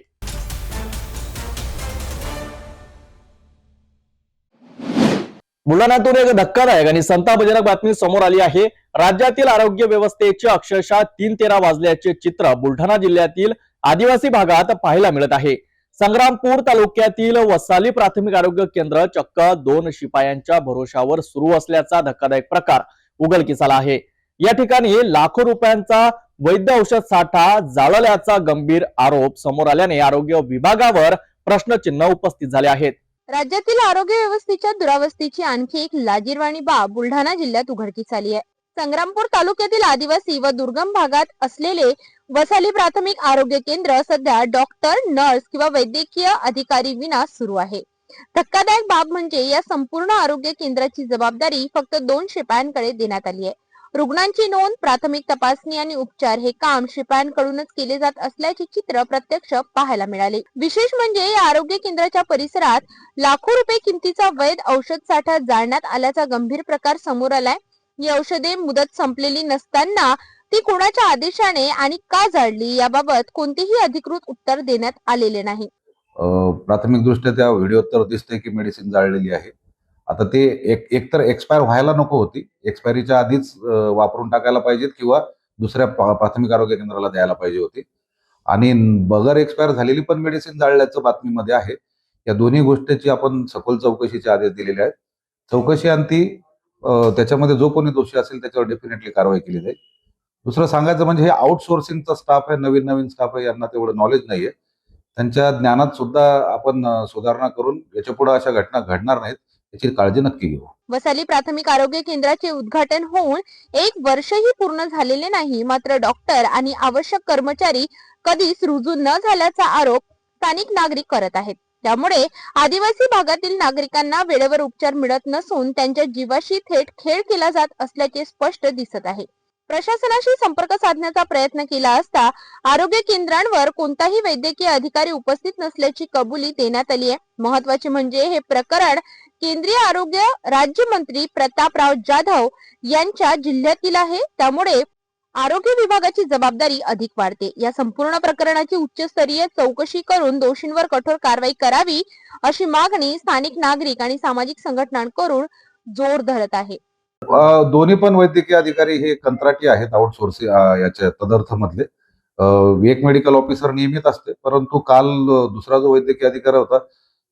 बुलढाण्यातून एक धक्कादायक आणि संतापजनक बातमी समोर आली आहे. राज्यातील आरोग्य व्यवस्थेचे अक्षरशः 3-13 वाजल्याचे चित्र बुलढाणा जिल्ह्यातील आदिवासी भागात पाहायला मिळत आहे. संग्रामपूर तालुक्यातील वसाली प्राथमिक आरोग्य केंद्र चक्क 2 शिपायांच्या भरोशावर सुरू असल्याचा धक्कादायक प्रकार उघडकीस आला आहे. या ठिकाणी लाखो रुपयांचा वैद्य औषध साठा जाळल्याचा गंभीर आरोप समोर आल्याने आरोग्य विभागावर प्रश्नचिन्ह उपस्थित झाले आहेत. राज्यातील आरोग्य व्यवस्थेच्या दुरावस्थेची आणखी एक लाजिरवाणी बाब बुलढाणा जिल्ह्यात उघडकीस आली आहे. संग्रामपूर तालुक्यातील आदिवासी व दुर्गम भागात असलेले वसाली प्राथमिक आरोग्य केंद्र सध्या डॉक्टर, नर्स किंवा वैद्यकीय अधिकारी विना सुरू आहे. धक्कादायक बाब म्हणजे या संपूर्ण आरोग्य केंद्राची जबाबदारी फक्त 2 शिपायांकडे देण्यात आली आहे. रुग्णांची नोंद, प्राथमिक तपासणी आणि उपचार हे काम शिपायांकडूनच केले जात असल्याचे चित्र प्रत्यक्ष पाहायला मिळाले. विशेष म्हणजे या आरोग्य केंद्राच्या परिसरात लाखो रुपये किमतीचा वैध औषध साठा जाळण्यात आल्याचा गंभीर प्रकार समोर आलाय. ही औषधे मुदत संपलेली नसताना ती कोणाच्या आदेशाने आणि का जाळली याबाबत कोणतेही अधिकृत उत्तर देण्यात आलेले नाही. प्राथमिकदृष्ट्या त्या व्हिडिओत तर दिसतंय की मेडिसिन जाळलेली आहे. आता ते एकतर एक्सपायर व्हायला नको होती, एक्सपायरीच्या आधीच वापरून टाकायला पाहिजेत किंवा दुसऱ्या प्राथमिक आरोग्य केंद्राला द्यायला पाहिजे होती. आणि बगर एक्सपायर झालेली पण मेडिसिन जाळल्याचं बातमीमध्ये आहे. या दोन्ही गोष्टीची आपण सखोल चौकशीचे आदेश दिलेले आहेत. चौकशी अंती त्याच्यामध्ये जो कोणी दोषी असेल त्याच्यावर डेफिनेटली कारवाई केली जाईल. दुसरं सांगायचं म्हणजे हे आउटसोर्सिंगचा स्टाफ आहे, नवीन स्टाफ आहे, यांना तेवढं नॉलेज नाहीये. त्यांच्या ज्ञानात सुद्धा आपण सुधारणा करून याच्या पुढे अशा घटना घडणार नाहीत याची काळजी नक्की घेऊ. वसाली प्राथमिक आरोग्य केंद्राचे उद्घाटन होऊन 1 वर्षही पूर्ण झालेले नाही, मात्र डॉक्टर आणि आवश्यक कर्मचारी कधीच रुजू न झाल्याचा आरोप स्थानिक नागरिक करत आहेत. त्यामुळे आदिवासी भागातील नागरिकांना वेळेवर उपचार मिळत नसून त्यांच्या जीवाशी थेट खेळ केला जात असल्याचे स्पष्ट दिसत आहे. प्रशासनाशी संपर्क साधण्याचा प्रयत्न केला असता आरोग्य केंद्रांवर कोणताही वैद्यकीय अधिकारी उपस्थित नसल्याची कबुली देण्यात आली आहे. महत्त्वाचे म्हणजे हे प्रकरण केंद्रीय आरोग्य राज्यमंत्री प्रतापराव जाधव यांच्या जिल्ह्यातील आहे. त्यामुळे आरोग्य विभागाची जबाबदारी अधिक वाढते. या संपूर्ण प्रकरणाची उच्चस्तरीय चौकशी करून दोषींवर कठोर कारवाई करावी अशी मागणी स्थानिक नागरिक आणि सामाजिक संघटनांकडून जोर धरत आहे. दोन्ही पण वैद्यकीय अधिकारी हे कंत्राटी आहेत, आउटसोर्सिंग याच्या तदर्थ मधले. एक मेडिकल ऑफिसर नियमित असते, परंतु काल दुसरा जो वैद्यकीय अधिकारी होता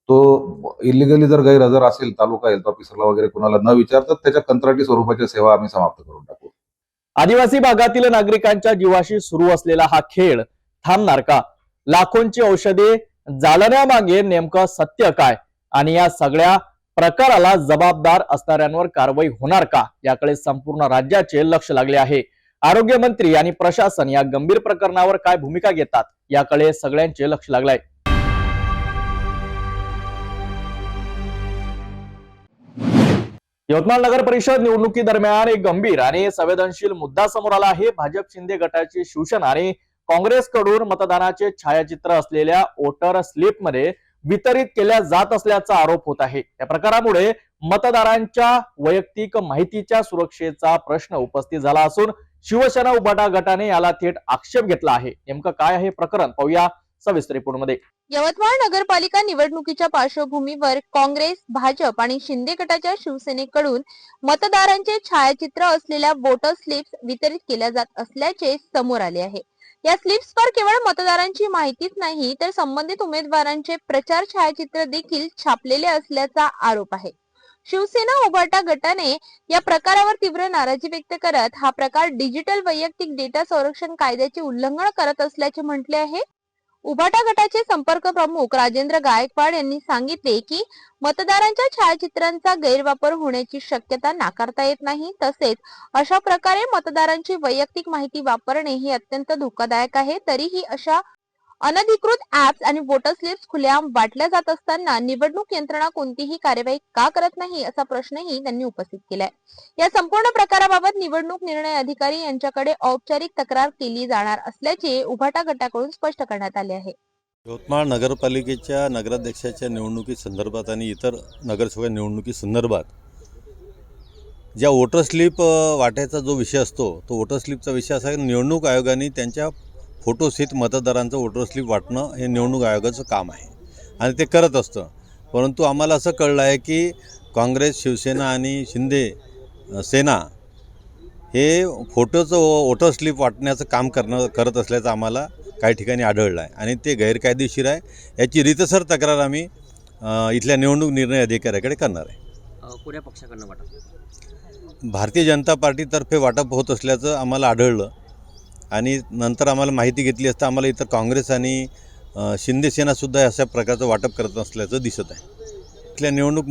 तो इलिगली जर गैरहजर असेल तालुका हेल्थ ऑफिसरला वगैरे कुणाला न विचारता त्याच्या कंत्राटी स्वरूपाच्या सेवा आम्ही समाप्त करून टाकू. आदिवासी भागातील नागरिकांच्या जीवाशी सुरू असलेला हा खेळ थांबणार का? लाखोंची औषधे जाळण्यामागे नेमकं सत्य काय आणि या सगळ्या प्रकाराला जबाबदार असणाऱ्यांवर कारवाई होणार का याकडे संपूर्ण राज्याचे लक्ष लागले आहे. आरोग्य मंत्री आणि प्रशासन या गंभीर प्रकरणावर काय भूमिका घेतात याकडे सगळ्यांचे लक्ष लागलंय. यवतमाळ नगर परिषद निवडणुकी दरम्यान एक गंभीर आणि संवेदनशील मुद्दा समोर आला आहे. भाजप शिंदे गटाची शिवसेना आणि काँग्रेसकडून मतदानाचे छायाचित्र असलेल्या वोटर स्लिपमध्ये वितरित केल्या जात असल्याचा आरोप होत आहे. या प्रकारामुळे मतदारांच्या वैयक्तिक माहितीच्या सुरक्षेचा प्रश्न उपस्थित झाला असून शिवसेना उभाटा गटाने याला थेट आक्षेप घेतला आहे. नेमकं काय आहे प्रकरण पाहूया सविस्तर रिपोर्टमध्ये. यवतमाळ नगरपालिका निवडणुकीच्या पार्श्वभूमीवर काँग्रेस, भाजप आणि शिंदे गटाच्या शिवसेनेकडून मतदारांचे छायाचित्र असलेल्या वोटर स्लिप्स वितरित केल्या जात असल्याचे समोर आले आहे. या स्लिप्सवर केवळ मतदारांची माहितीच नाही तर संबंधित उमेदवारांचे प्रचार छायाचित्र देखील छापलेले असल्याचा आरोप आहे. शिवसेना उभाटा गटाने या प्रकारावर तीव्र नाराजी व्यक्त करत हा प्रकार डिजिटल वैयक्तिक डेटा संरक्षण कायद्याचे उल्लंघन करत असल्याचे म्हटले आहे. उभाटा गटाचे संपर्क प्रमुख राजेंद्र गायकवाड यांनी सांगितले की मतदारांच्या छायाचित्रांचा गैरवापर होण्याची शक्यता नाकारता येत नाही. तसेच अशा प्रकारे मतदारांची वैयक्तिक माहिती वापरणे हे अत्यंत धोकादायक आहे. तरीही अशा अनधिकृत ऍप्स आणि वोटर स्लिप्स खुलेआम वाटल्या जात असताना निवडणूक यंत्रणा कोणतीही कार्यवाही का करत नाही असा प्रश्नही त्यांनी उपस्थित केलाय. या संपूर्ण प्रकाराबाबत निवडणूक निर्णय अधिकारी यांच्याकडे औपचारिक तक्रार केली जाणार असल्याचे उभाटा गटाकडून स्पष्ट करण्यात आले आहे. यवतमाळ नगरपालिकेच्या नगराध्यक्षाच्या निवडणुकी संदर्भात आणि इतर नगरसेवक निवडणुकी संदर्भात ज्या वोटर स्लिप वाटायचा जो विषय असतो तो वोटर स्लिपचा विषय असा की निवडणूक आयोगाने त्यांच्या फोटोसहित मतदारांचं वोटर स्लिप वाटणं हे निवडणूक आयोगाचं काम आहे आणि ते करत असतं. परंतु आम्हाला असं कळलं आहे की काँग्रेस, शिवसेना आणि शिंदे सेना हे फोटोचं वोटर स्लिप वाटण्याचं काम करत असल्याचं आम्हाला काही ठिकाणी आढळलं आहे आणि ते गैरकायदेशीर आहे. याची रीतसर तक्रार आम्ही इथल्या निवडणूक निर्णय अधिकाऱ्याकडे करणार आहे. कोण्या पक्षाकडनं वाटप? भारतीय जनता पार्टीतर्फे वाटप होत असल्याचं आम्हाला आढळलं आणि नंतर आम्हाला माहिती घेतली असता आम्हाला इतर काँग्रेस आणि शिंदे सेनासुद्धा अशा प्रकारचं वाटप करत असल्याचं दिसत आहे. इथल्या निवडणूक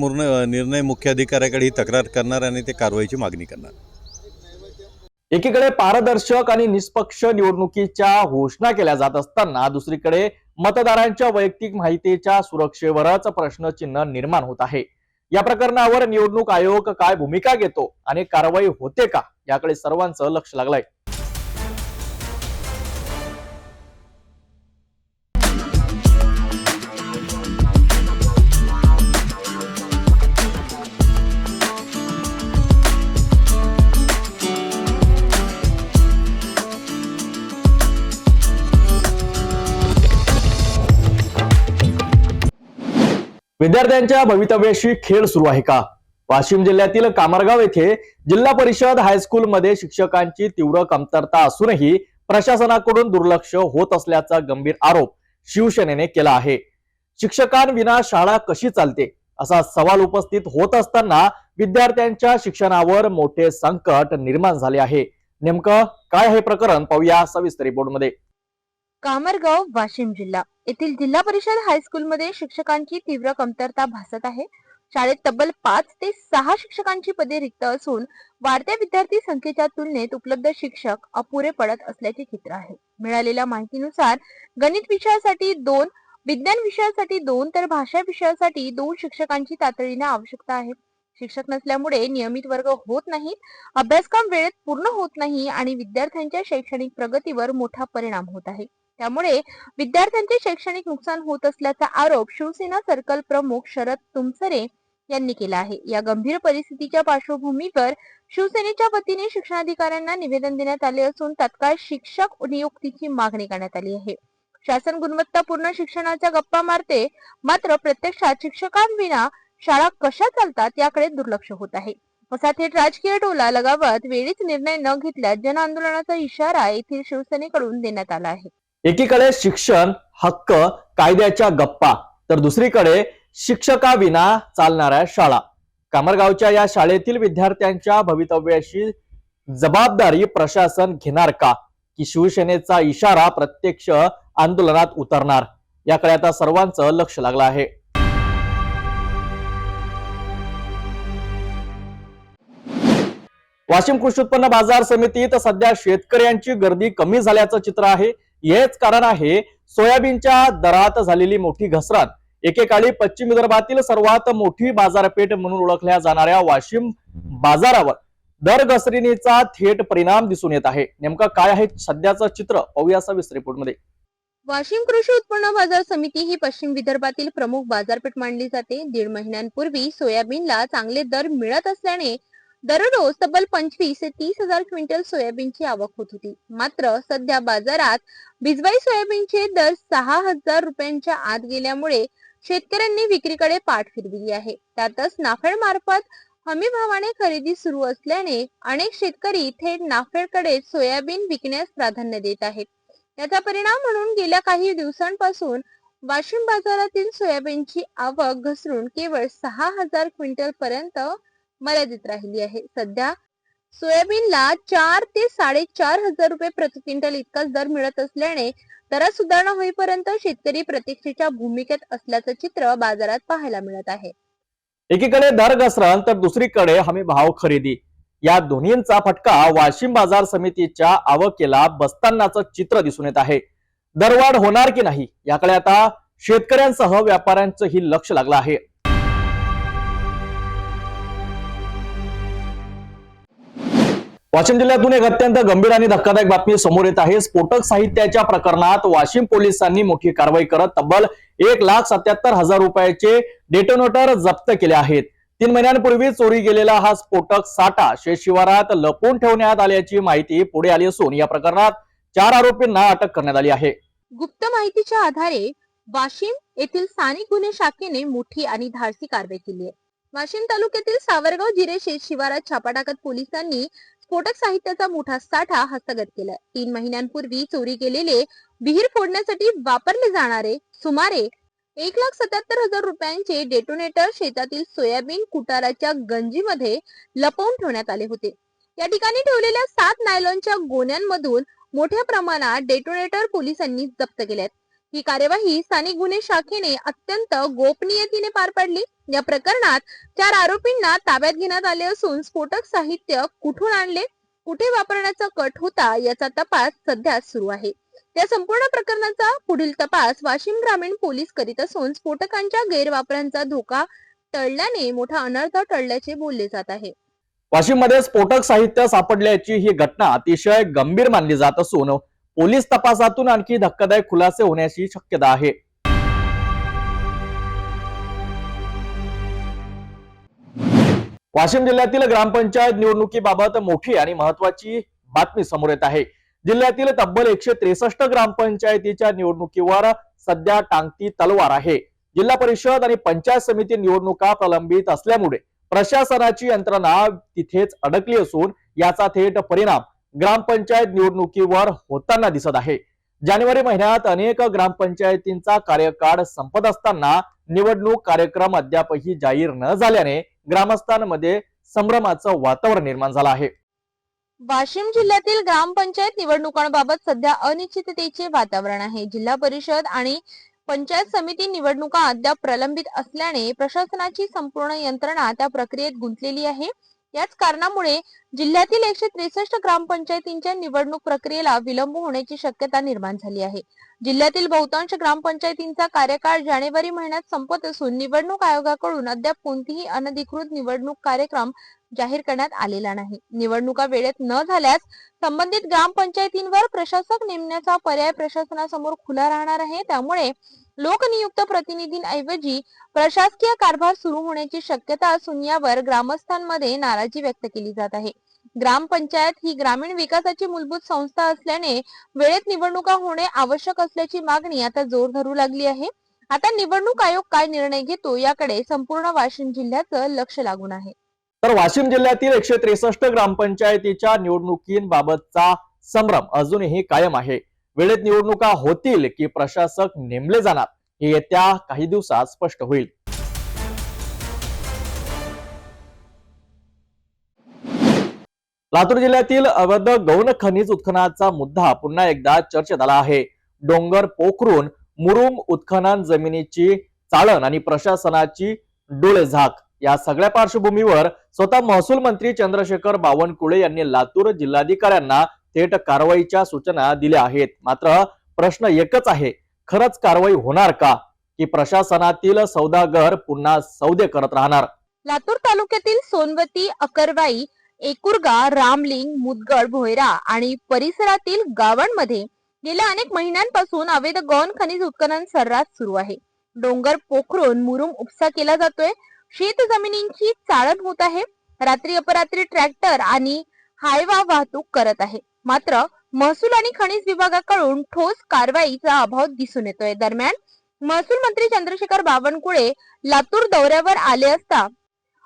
निर्णय मुख्य अधिकाऱ्याकडे ही तक्रार करणार आणि ते कारवाईची मागणी करणार. एकीकडे पारदर्शक आणि निष्पक्ष निवडणुकीच्या घोषणा केल्या जात असताना दुसरीकडे मतदारांच्या वैयक्तिक माहितीच्या सुरक्षेवरच प्रश्नचिन्ह निर्माण होत आहे. या प्रकरणावर निवडणूक आयोग काय भूमिका घेतो आणि कारवाई होते का याकडे सर्वांचं लक्ष लागलंय. विद्यार्थ्यांच्या भवितव्याशी खेळ सुरू आहे का? वाशिम जिल्ह्यातील कामरगाव येथे जिल्हा परिषद हायस्कूलमध्ये शिक्षकांची तीव्र कमतरता असूनही प्रशासनाकडून दुर्लक्ष होत असल्याचा गंभीर आरोप शिवसेनेने केला आहे. शिक्षकांविना शाळा कशी चालते असा सवाल उपस्थित होत असताना विद्यार्थ्यांच्या शिक्षणावर मोठे संकट निर्माण झाले आहे. नेमकं काय हे प्रकरण पाहूया सविस्तर रिपोर्टमध्ये. कामरगाव, वाशिम जिल्हा येथील जिल्हा परिषद हायस्कूलमध्ये शिक्षकांची तीव्र कमतरता भासत आहे. शाळेत तब्बल 5 ते 6 शिक्षकांची पदे रिक्त असून वाढत्या विद्यार्थी संख्येच्या तुलनेत उपलब्ध शिक्षक अपुरे पडत असल्याचे चित्र आहे. मिळालेल्या माहितीनुसार गणित विषयासाठी 2, विज्ञान विषयासाठी 2 तर भाषा विषयासाठी 2 शिक्षकांची तातडीने आवश्यकता आहे. शिक्षक नसल्यामुळे नियमित वर्ग होत नाहीत, अभ्यासक्रम वेळेत पूर्ण होत नाही आणि विद्यार्थ्यांच्या शैक्षणिक प्रगतीवर मोठा परिणाम होत आहे. त्यामुळे विद्यार्थ्यांचे शैक्षणिक नुकसान होत असल्याचा आरोप शिवसेना सर्कल प्रमुख शरद तुमसरे यांनी केला आहे. या गंभीर परिस्थितीच्या पार्श्वभूमीवर शिवसेनेच्या वतीने शिक्षणाधिकाऱ्यांना निवेदन देण्यात आले असून तात्काळ शिक्षक नियुक्तीची मागणी करण्यात आली आहे. शासन गुणवत्तापूर्ण शिक्षणाच्या गप्पा मारते, मात्र प्रत्यक्षात शिक्षकांविना शाळा कशा चालतात याकडे दुर्लक्ष होत आहे. असा थेट राजकीय टोला लगावत वेळीच निर्णय न घेतल्यास जन आंदोलनाचा इशारा येथील शिवसेनेकडून देण्यात आला आहे. एकीकडे शिक्षण हक्क कायद्याच्या गप्पा तर दुसरीकडे शिक्षकाविना चालणाऱ्या शाळा. कामरगावच्या या शाळेतील विद्यार्थ्यांच्या भवितव्याची जबाबदारी प्रशासन घेणार का, की शिवसेनेचा इशारा प्रत्यक्ष आंदोलनात उतरणार, याकडे आता सर्वांचं लक्ष लागलं आहे. वाशिम कृषी उत्पन्न बाजार समितीत सध्या शेतकऱ्यांची गर्दी कमी झाल्याचं चित्र आहे. हेच कारण आहे सोयाबीनच्या दरात झालेली मोठी घसरण. एकेकाळी पश्चिम विदर्भातील सर्वात मोठी बाजारपेठ म्हणून ओळखल्या जाणाऱ्या वाशिम बाजारावर दर घसरणीचा थेट परिणाम दिसून येत आहे. नेमकं काय आहे सध्याचं चित्र पाहूया सविस्तर रिपोर्टमध्ये. वाशिम कृषी उत्पन्न बाजार समिती ही पश्चिम विदर्भातील प्रमुख बाजारपेठ मानली जाते. 1.5 महिन्यांपूर्वी सोयाबीनला चांगले दर मिळत असल्याने दररोज तब्बल 25 ते 30 हजार क्विंटल सोयाबीनची आवक होत होती. मात्र सध्या बाजारात बिजवाई सोयाबीनचे दर 6,000 रुपयांच्या आत गेल्यामुळे शेतकऱ्यांनी विक्रीकडे पाठ फिरविली आहे. त्यातच नाफेड मार्फत हमी भावाने खरेदी सुरू असल्याने अनेक शेतकरी थेट नाफेडकडे सोयाबीन विकण्यास प्राधान्य देत आहेत. याचा परिणाम म्हणून गेल्या काही दिवसांपासून वाशिम बाजारातील सोयाबीनची आवक घसरून केवळ 6,000 क्विंटल पर्यंत मर्यादित राहिली आहे. सध्या सोयाबीनला 4 ते 4,500 रुपये प्रति क्विंटल इतकाच दर मिळत असल्याने दरात सुधारणा होईपर्यंत शेतकरी प्रतीक्षेच्या भूमिकेत असल्याचं चित्र बाजारात पाहायला मिळत आहे. एकीकडे दर घसरण तर दुसरीकडे हमी भाव खरेदी, या दोन्हींचा फटका वाशिम बाजार समितीच्या आवकेला बसतानाचं चित्र दिसून येत आहे. दरवाढ होणार की नाही याकडे आता शेतकऱ्यांसह व्यापाऱ्यांचंही लक्ष लागलं आहे. वाशिम जिल्ह्यातून एक अत्यंत गंभीर आणि धक्कादायक बातमी समोर येत आहे. स्फोटक साहित्याच्या प्रकरणात वाशिम पोलिसांनी मोठी कारवाई करत तब्बल 1,77,000 रुपयाचे डेटोनेटर जप्त केले आहेत. 3 महिन्यांपूर्वी चोरी गेलेला हा स्फोटक साठा शेत शिवारात लपवून ठेवण्यात आल्याची माहिती पुढे आली असून या प्रकरणात 4 आरोपींना अटक करण्यात आली आहे. गुप्त माहितीच्या आधारे वाशिम येथील स्थानिक गुन्हे शाखेने मोठी आणि धाडसी कारवाई केली आहे. वाशिम तालुक्यातील सावरगाव जिरे शेत शिवारात छापा टाकत पोलिसांनी स्फोटक साहित्याचा मोठा साठा हस्तगत केलाय. 3 महिन्यांपूर्वी चोरी गेलेले विहीर फोडण्यासाठी वापरले जाणारे सुमारे 1,77,000 रुपयांचे डेटोनेटर शेतातील सोयाबीन कुटाराच्या गंजीमध्ये लपवून ठेवण्यात आले होते. या ठिकाणी ठेवलेल्या 7 नायलॉनच्या गोण्यांमधून मोठ्या प्रमाणात डेटोनेटर पोलिसांनी जप्त केल्यात. ही कार्यवाही स्थानिक गुन्हे शाखेने अत्यंत गोपनीयतेने पार पाडली. या प्रकरणात 4 आरोपींना ताब्यात घेण्यात आले असून स्फोटक साहित्य कुठून आणले, कुठे वापरण्याचा कट होता याचा तपास सध्या सुरू आहे. त्या संपूर्ण प्रकरणाचा पुढील तपास वाशिम ग्रामीण पोलीस करीत असून स्फोटकांच्या गैरवापरांचा धोका टळल्याने मोठा अनर्थ टळल्याचे बोलले जात आहे. वाशिम मध्ये स्फोटक साहित्य सापडल्याची ही घटना अतिशय गंभीर मानली जात असून पोलीस तपासातून आणखी धक्कादायक खुलासे होण्याची शक्यता आहे. वाशिम जिल्ह्यातील ग्रामपंचायत निवडणुकीबाबत मोठी आणि महत्वाची बातमी समोर येत आहे. जिल्ह्यातील तब्बल 163 ग्रामपंचायतीच्या निवडणुकीवर सध्या टांगती तलवार आहे. जिल्हा परिषद आणि पंचायत समिती निवडणुका प्रलंबित असल्यामुळे प्रशासनाची यंत्रणा तिथेच अडकली असून याचा थेट परिणाम ग्रामपंचायत निवडणुकीवर होताना दिसत आहे. जानेवारी महिन्यात अनेक ग्रामपंचायतींचा कार्यकाळ संपत असताना निवडणूक कार्यक्रम अद्यापही जाहीर न झाल्याने ग्रामस्थांमध्ये संभ्रमाचं वातावरण निर्माण झालं आहे. वाशिम जिल्ह्यातील ग्रामपंचायत निवडणुकांबाबत सध्या अनिश्चिततेचे वातावरण आहे. जिल्हा परिषद आणि पंचायत समिती निवडणुका अद्याप प्रलंबित असल्याने प्रशासनाची संपूर्ण यंत्रणा त्या प्रक्रियेत गुंतलेली आहे. याच कारणामुळे जिल्ह्यातील 163 ग्रामपंचायतींच्या निवडणूक प्रक्रियेला विलंब होण्याची शक्यता निर्माण झाली आहे. जिल्ह्यातील बहुतांश ग्रामपंचायतींचा कार्यकाळ जानेवारी महिन्यात संपत असून निवडणूक आयोगाकडून अद्याप कोणतीही अनधिकृत निवडणूक कार्यक्रम जाहीर करण्यात आलेला नाही. निवडणुका वेळेत न झाल्यास संबंधित ग्रामपंचायतींवर प्रशासक नेमण्याचा पर्याय प्रशासनासमोर खुला राहणार आहे. त्यामुळे लोकनियुक्त प्रतिनिधींऐवजी प्रशासकीय कारभार सुरू होण्याची शक्यता असून यावर ग्रामस्थांमध्ये नाराजी व्यक्त केली जात आहे. ग्रामपंचायत ही ग्रामीण विकासाची मूलभूत संस्था असल्याने वेळेत निवडणुका होणे आवश्यक असल्याची मागणी आता जोर धरू लागली आहे. आता निवडणूक आयोग काय निर्णय घेतो याकडे संपूर्ण वाशिम जिल्ह्याचं लक्ष लागून आहे. तर वाशिम जिल्ह्यातील 163 ग्रामपंचायतीच्या निवडणुकीबाबतचा संभ्रम अजूनही कायम आहे. वेळेत निवडणुका होतील की प्रशासक नेमले जाणार हे येत्या काही दिवसात स्पष्ट होईल. लातूर जिल्ह्यातील अवैध गौण खनिज उत्खननाचा मुद्दा पुन्हा एकदा चर्चेत आला आहे. डोंगर पोखरून मुरुम उत्खनन जमिनीची चाळण आणि प्रशासनाची डोळेझाक या सगळ्या पार्श्वभूमीवर स्वतः महसूल मंत्री चंद्रशेखर बावनकुळे यांनी लातूर जिल्हाधिकाऱ्यांना थेट कारवाईच्या सूचना दिल्या आहेत. मात्र प्रश्न एकच आहे, खरंच कारवाई होणार का की प्रशासनातील सौदागर पुन्हा सौदे करत राहणार? लातूर तालुक्यातील सोनवती, अकरवाई, एकुरगा, रामलिंग, मुदगड, भोयरा आणि परिसरातील गावांमध्ये गेल्या अनेक महिन्यांपासून अवैध गौण खनिज उत्खनन सर्रास सुरू आहे. डोंगर पोखरून मुरुम उपसा केला जातोय. शेत जमिनींची चाळण होत आहे. रात्री अपरात्री ट्रॅक्टर आणि हायवा वाहतूक करत आहे. मात्र महसूल आणि खनिज विभागाकडून ठोस कारवाईचा अभाव दिसून येतोय. दरम्यान महसूल मंत्री चंद्रशेखर बावनकुळे लातूर दौऱ्यावर आले असता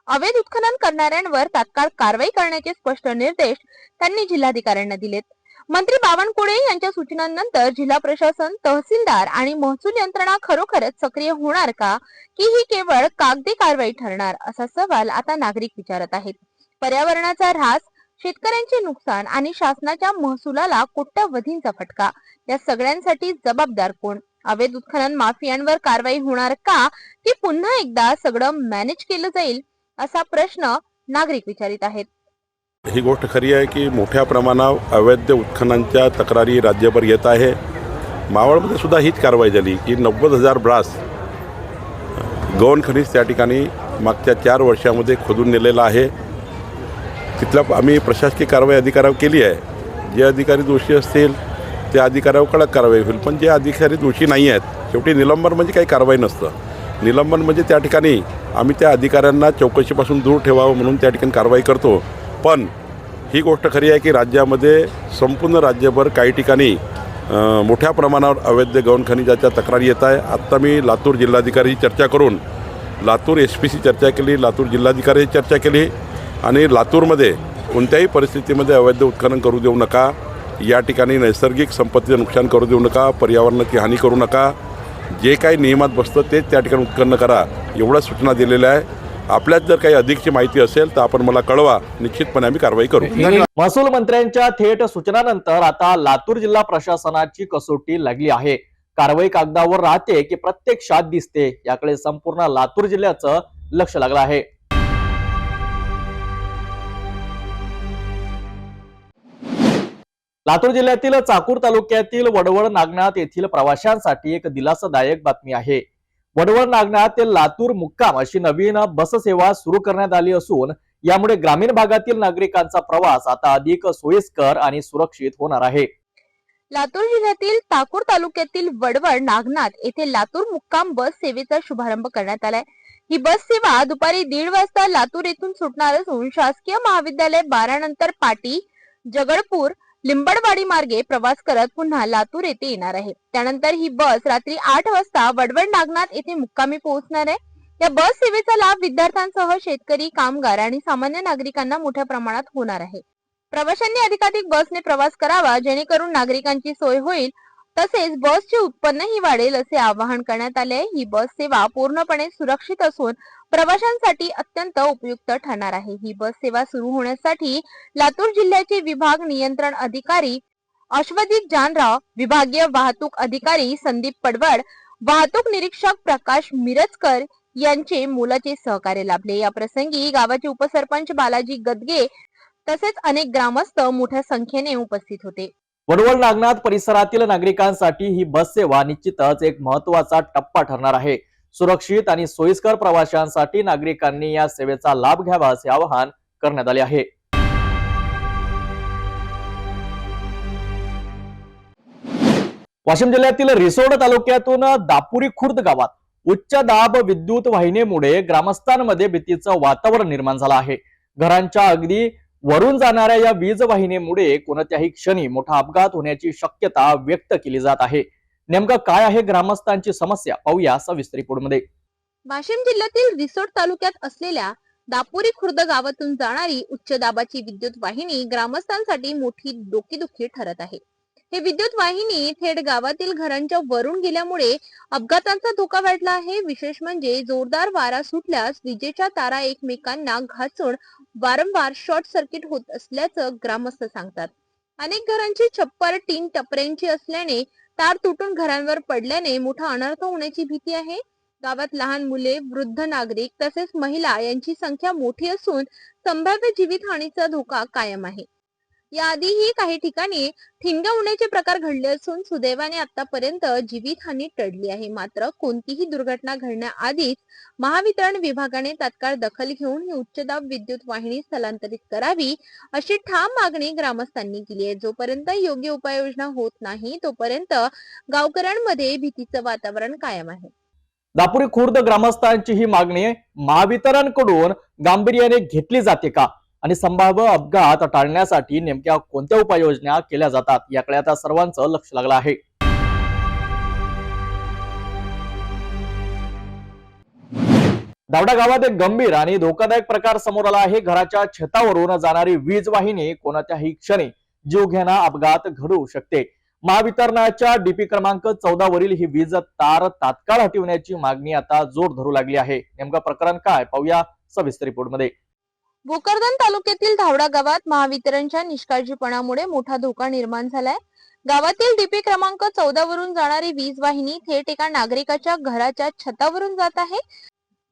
अवैध उत्खनन करणाऱ्यांवर तात्काळ कारवाई करण्याचे स्पष्ट निर्देश त्यांनी जिल्हाधिकाऱ्यांना दिलेत. मंत्री बावनकुळे यांच्या सूचनांनंतर जिल्हा प्रशासन, तहसीलदार आणि महसूल यंत्रणा खरोखरच सक्रिय होणार का की ही केवळ कागदी कारवाई ठरणार असा सवाल आता नागरिक विचारत आहेत. पर्यावरणाचा ऱ्हास, शेतकऱ्यांचे नुकसान आणि शासनाच्या महसुलाला कोट्यवधींचा फटका या सगळ्यांसाठी जबाबदार कोण? अवैध उत्खनन माफियांवर कारवाई होणार का की पुन्हा एकदा सगळं मॅनेज केलं जाईल असा प्रश्न नागरिक विचारित आहेत. ही गोष्ट खरी आहे की मोठ्या प्रमाणात अवैध उत्खननाच्या तक्रारी राज्यभर येत आहे. मावळमध्ये सुद्धा हीच कारवाई झाली की 90,000 ब्रास गौण खनिज त्या ठिकाणी मागच्या 4 वर्षामध्ये खोदून नेलेलं आहे. तिथल्या आम्ही प्रशासकीय कारवाई अधिकाऱ्यावर केली आहे. जे अधिकारी दोषी असतील त्या अधिकाऱ्यावर कडक कारवाई होईल. पण जे अधिकारी दोषी नाही आहेत, शेवटी निलंबन म्हणजे काही कारवाई नसतं. निलंबन म्हणजे त्या ठिकाणी आम्ही त्या अधिकाऱ्यांना चौकशीपासून दूर ठेवावं म्हणून त्या ठिकाणी कारवाई करतो. पण ही गोष्ट खरी आहे की राज्यामध्ये संपूर्ण राज्यभर काही ठिकाणी मोठ्या प्रमाणावर अवैध गौण खनिजाच्या तक्रारी येत आहे. आत्ता मी लातूर जिल्हाधिकाऱ्याची चर्चा करून लातूर SPची चर्चा केली, लातूर जिल्हाधिकाऱ्याची चर्चा केली आणि लातूरमध्ये कोणत्याही परिस्थितीमध्ये अवैध उत्खनन करू देऊ नका. या ठिकाणी नैसर्गिक संपत्तीचं नुकसान करू देऊ नका, पर्यावरणाची हानी करू नका. जे काही नियमात बसतं तेच त्या ठिकाणी उत्खनन करा एवढ्या सूचना दिलेल्या आहे. आपल्यात जर काही अधिकची माहिती असेल तर आपण मला कळवा, निश्चितपणे आम्ही कारवाई करू. महसूल मंत्र्यांच्या थेट सूचनानंतर आता लातूर जिल्हा प्रशासनाची कसोटी लागली आहे. कारवाई कागदावर राहते की प्रत्यक्षात दिसते याकडे संपूर्ण लातूर जिल्ह्याचं लक्ष लागलं आहे. लातूर जिल्ह्यातील चाकूर तालुक्यातील वडवळ नागनाथ येथील प्रवाशांसाठी एक दिलासादायक बातमी आहे. वडवळ नागनाथ ते लातूर मुक्काम अशी नवीन बस सेवा सुरू करण्यात आली असून यामुळे ग्रामीण भागातील नागरिकांचा प्रवास आता अधिक सोयीस्कर आणि सुरक्षित होणार आहे. लातूर जिल्ह्यातील चाकूर तालुक्यातील वडवळ नागनाथ येथे लातूर मुक्काम बस सेवेचा शुभारंभ करण्यात आलाय. ही बस सेवा दुपारी 1:30 वाजता लातूर येथून सुटणार असून शासकीय महाविद्यालय 12 नंतर पाटी, जगडपूर, लिंबडवाडी मार्गे प्रवास करत पुन्हा लातूर येथे येणार आहे. त्यानंतर ही बस रात्री 8 वाजता वडवड नागनाथ येथे मुक्कामी पोहोचणार आहे. या बस सेवेचा लाभ विद्यार्थ्यांसह शेतकरी, कामगार आणि सामान्य नागरिकांना मोठ्या प्रमाणात होणार आहे. प्रवाशांनी अधिकाधिक बसने प्रवास करावा जेणेकरून नागरिकांची सोय होईल, तसेच बसचे उत्पन्नही वाढेल असे आवाहन करण्यात आले. ही बस सेवा पूर्णपणे सुरक्षित असून प्रवाशांसाठी अत्यंत उपयुक्त ठरणार आहे. ही बस सेवा सुरू होण्यासाठी लातूर जिल्ह्याचे विभाग नियंत्रण अधिकारी अश्वजित जानराव, विभागीय वाहतूक अधिकारी संदीप पडवळ, वाहतूक निरीक्षक प्रकाश मिरजकर यांचे मोलाचे सहकार्य लाभले. या प्रसंगी गावाचे उपसरपंच बालाजी गदगे तसेच अनेक ग्रामस्थ मोठ्या संख्येने उपस्थित होते. वडवड नागनाथ परिसरातील नागरिकांसाठी ही बस सेवा निश्चितच एक महत्त्वाचा टप्पा ठरणार आहे. सुरक्षित आणि सोयीस्कर प्रवाशांसाठी नागरिकांनी या सेवेचा लाभ घ्यावा असे आवाहन करण्यात आले आहे. वाशिम जिल्ह्यातील रिसोड तालुक्यातून दापुरी खुर्द गावात उच्च दाब विद्युत वाहिनीमुळे ग्रामस्थांमध्ये भीतीचं वातावरण निर्माण झालं आहे. घरांच्या अगदी वरून जाणाऱ्या या वीज वाहिनीमुळे कोणत्याही क्षणी मोठा अपघात होण्याची शक्यता व्यक्त केली जात आहे. नेमकं काय आहे ग्रामस्थांची समस्या, पाहूया सविस्तर रिपोर्टमध्ये. वाशिम जिल्ह्यातील रिसोड तालुक्यात असलेल्या दापुरी खुर्द गावातून जाणारी उच्च दाबाची विद्युत वाहिनी ग्रामस्थांसाठी मोठी डोकेदुखी ठरत आहे. हे विद्युत वाहिनी थेट गावातील घरांच्या वरून गेल्यामुळे अपघातांचा धोका वाढला आहे. विशेष म्हणजे जोरदार वारा सुटल्यास विजेच्या तारा एकमेकांना घासून वारंवार शॉर्ट सर्किट होत असल्याचं ग्रामस्थ सांगतात. अनेक घरांची छप्पर टीन टपऱ्यांची असल्याने तार तुटून घरांवर पडल्याने मोठा अनर्थ होण्याची भीती आहे. गावात लहान मुले, वृद्ध नागरिक तसेच महिला यांची संख्या मोठी असून संभाव्य जीवितहानीचा धोका कायम आहे. याआधीही काही ठिकाणी ठिणग्या उडण्याचे प्रकार घडले असून सुदैवाने आतापर्यंत जीवितहानी टळली आहे. मात्र कोणतीही दुर्घटना घडण्याआधीच महावितरण विभागाने तात्काळ दखल घेऊन ही उच्चदाब विद्युत वाहिनी स्थलांतरित करावी अशी ठाम मागणी ग्रामस्थांनी केली आहे. जोपर्यंत योग्य उपाययोजना होत नाही तोपर्यंत गावकऱ्यांमध्ये भीतीचं वातावरण कायम आहे. दापुरी खुर्द ग्रामस्थांची ही मागणी महावितरणकडून गांभीर्याने घेतली जाते का आणि संभाव्य अपघात टाळण्यासाठी नेमक्या कोणत्या उपाययोजना केल्या जातात याकडे आता सर्वांचं लक्ष लागलं आहे. दावडा गावात एक गंभीर आणि धोकादायक प्रकार समोर आला आहे. घराच्या छतावरून जाणारी वीज वाहिनी कोणत्याही क्षणी जीवघेणा अपघात घडू शकते. महावितरणाच्या डीपी क्रमांक 14 वरील ही वीज तार तात्काळ हटविण्याची मागणी आता जोर धरू लागली आहे. नेमकं प्रकरण काय, पाहूया सविस्तर रिपोर्टमध्ये. भोकरदन तालुक्यातील धावडा गावात महावितरणच्या निष्काळजीपणामुळे मोठा धोका निर्माण झालाय. गावातील डीपी क्रमांक 14 वरून जाणारी वीज वाहिनी थेट एका नागरिकाच्या घराच्या छतावरून जात आहे.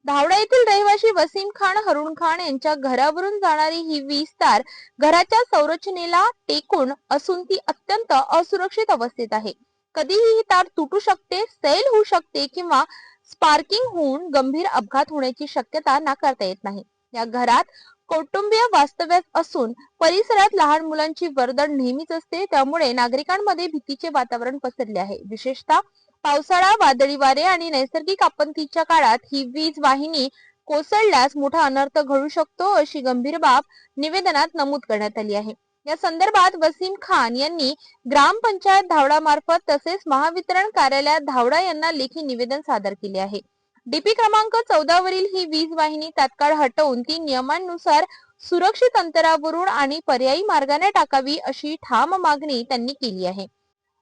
धावडा येथील रहिवासी वसीम खान, हरुण खान यांच्या घरावरून जाणारी ही वीज तार घराच्या संरचनेला टेकून असून ती अत्यंत असुरक्षित अवस्थेत आहे. कधीही ही तार तुटू शकते, सैल होऊ शकते किंवा स्पार्किंग होऊन गंभीर अपघात होण्याची शक्यता नाकारता येत नाही. या घरात कौटुंबिय वास्तव्यास असून परिसरात लहान मुलांची वर्दळ नेहमीच असते, त्यामुळे नागरिकांमध्ये भीतीचे वातावरण पसरले आहे. विशेषतः पावसाळा, वादळी वारे आणि नैसर्गिक आपत्तीच्या काळात ही वीज वाहिनी कोसळल्यास मोठा अनर्थ घडू शकतो अशी गंभीर बाब निवेदनात नमूद करण्यात आली आहे. या संदर्भात वसीम खान यांनी ग्रामपंचायत धावडा मार्फत तसेच महावितरण कार्यालयात धावडा यांना लेखी निवेदन सादर केले आहे. डीपी क्रमांक 14 वरील ही वीज वाहिनी तात्काळ हटवून ती नियमानुसार सुरक्षित अंतरावरून आणि पर्यायी मार्गाने टाकावी अशी ठाम मागणी त्यांनी केली आहे.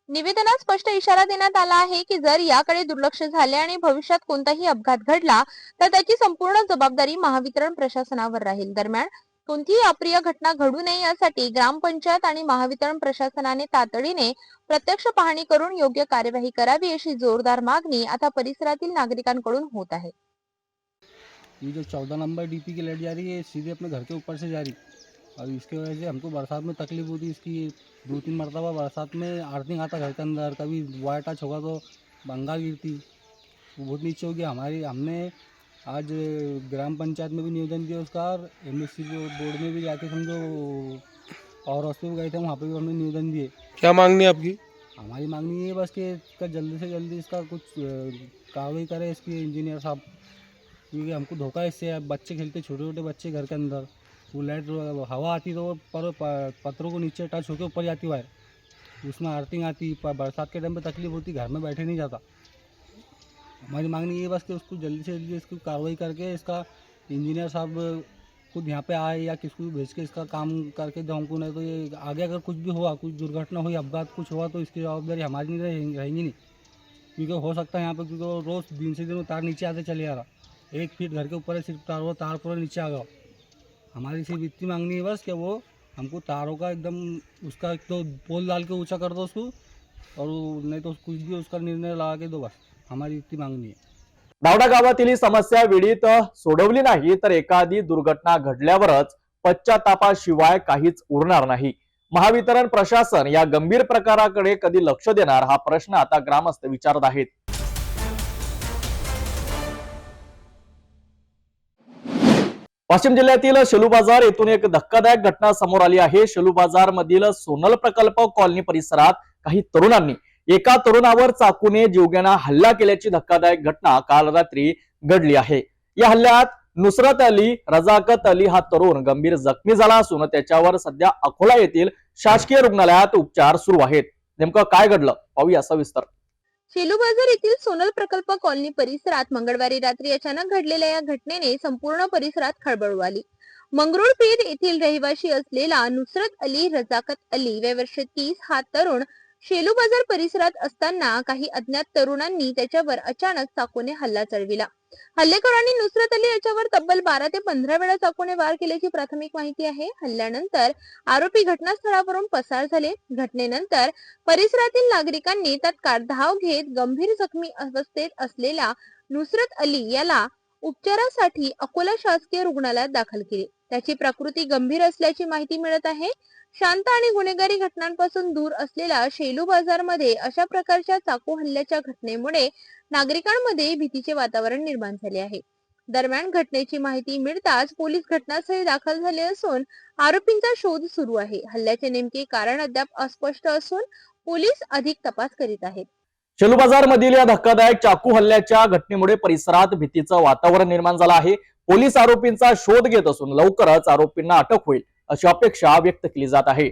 निवेदनात स्पष्ट इशारा देण्यात आला आहे की जर याकडे दुर्लक्ष झाले आणि भविष्यात कोणताही अपघात घडला तर त्याची संपूर्ण जबाबदारी महावितरण प्रशासनावर राहील. दरम्यान कोणतीही अप्रिय घटना घडू नये यासाठी ग्रामपंचायत आणि महावितरण प्रशासनाने तातडीने प्रत्यक्ष पाहणी करून योग्य कार्यवाही करावी अशी जोरदार मागणी आता परिसरातील नागरिकांकडून होत आहे. ये जो 14 नंबर डीपी की लाइट जा रही है सीधे अपने घर के ऊपर से जा रही और इसकी वजह से हमको बरसात में तकलीफ होती है. इसकी 2-3 मरतबा बरसात में अर्थिंग आता घर के अंदर, कभी वायर टच होगा तो बंगा गिरती, वो बहुत नीचे हो गया. हमने आज ग्राम पंचायत में भी निवेदन दिया उसका और MSC बोर्ड में भी जाके समझो पावर हाउस में गए थे, वहाँ पे भी हमने निवेदन दिए. क्या मांगनी है आपकी? हमारी मांगनी है बस कि इसका जल्दी से जल्दी इसका कुछ कार्रवाई करे इसके इंजीनियर साहब, क्योंकि हमको धोखा है इससे. बच्चे खेलते, छोटे छोटे बच्चे घर के अंदर, वो लाइट हवा आती तो वो पत्रों को नीचे टच होकर ऊपर जाती वायर, उसमें अर्थिंग आती। बरसात के टाइम पे तकलीफ होती, घर में बैठे नहीं जाता। हमारी मांगनी ये बस कि उसको जल्दी से जल्दी इसकी कार्रवाई करके इसका इंजीनियर साहब खुद यहाँ पे आए या किसको भी भेज के इसका काम करके दो हमको, नहीं तो ये आगे अगर कुछ भी हुआ, कुछ दुर्घटना हुई, अपघात कुछ हुआ, तो इसकी जवाबदारी हमारी नहीं रहेंगी नहीं, क्योंकि हो सकता है यहाँ पे, क्योंकि रोज़ दिन से दिन वो तार नीचे आते चले आ रहा। 1 फीट घर के ऊपर है सिर्फ तार, वो तार पूरा नीचे आ गया। हमारी सिर्फ इतनी मांगनी है बस कि वो हमको तारों का एकदम उसका एक तो पोल डाल के ऊँचा कर दो उसको, और नहीं तो कुछ भी उसका निर्णय लगा के दो, बस हमारी इतनी मांगनी है। दावडा गावातील ही समस्या वेळीत सोडवली नाही तर एखादी दुर्घटना घडल्यावरच पश्चातापाशिवाय काहीच उरणार नाही। महावितरण प्रशासन या गंभीर प्रकाराकडे कधी लक्ष देणार हा प्रश्न आता ग्रामस्थ विचारत आहेत। वाशिम जिल्ह्यातील शेलू बाजार येथून एक धक्कादायक घटना समोर आली आहे। शेलू बाजार मधील सोनल प्रकल्प कॉलनी परिसरात काही तरुणांनी एका तरुणावर चाकूने जीवघेणा हल्ला केल्याची धक्कादायक घटना काल रात्री घडली आहे। या हल्ल्यात नुसरत अली रजाकत अली हा तरुण गंभीर जखमी झाला असून त्याच्यावर सध्या अकोला येथील शासकीय रुग्णालयात उपचार सुरू आहेत। नेमकं काय घडलं पाहूया सविस्तर। शेलू बाजार येथील सोनल प्रकल्प कॉलनी परिसरात मंगळवारी रात्री अचानक घडलेल्या या घटनेने संपूर्ण परिसरात खळबळ उडाली। मंगरुळपीर येथील रहिवासी असलेला नुसरत अली रजाकत अली वय वर्ष 30 हा तरुण शेलू बाजार परिसरात असताना काही अज्ञात तरुणांनी त्याच्यावर अचानक चाकूने हल्ला चढविला। हल्लेखोरांनी नुसरत अली याच्यावर तब्बल 12 ते 15 वेळा चाकूने वार केल्याची प्राथमिक माहिती आहे। हल्ल्यानंतर आरोपी घटनास्थळावरून पसार झाले। घटनेनंतर परिसरातील नागरिकांनी तत्काळ धाव घेत गंभीर जखमी अवस्थेत असलेला नुसरत अली याला उपचारासाठी अकोला शासकीय रुग्णालयात दाखल केले। त्याची प्रकृती गंभीर असल्याची माहिती मिळत आहे। शांत आणि गुन्हेगारी घटनांपासून दूर असलेला शेलू बाजारमध्ये अशा प्रकारच्या चाकू हल्ल्याच्या घटनेमुळे नागरिकांमध्ये भीतीचे वातावरण निर्माण झाले आहे। दरम्यान घटनेची माहिती मिळताच पोलीस घटनास्थळी दाखल झाले असून आरोपींचा शोध सुरू आहे। हल्ल्याचे नेमके कारण अद्याप अस्पष्ट असून पोलीस अधिक तपास करीत आहेत। शेलू बाजार मधील या धक्कादायक चाकू हल्ल्याच्या घटनेमुळे परिसरात भीतीचं वातावरण निर्माण झालं आहे। पोलीस आरोपींचा शोध घेत असून लवकरच आरोपींना अटक होईल अशी अपेक्षा व्यक्त केली जात आहे।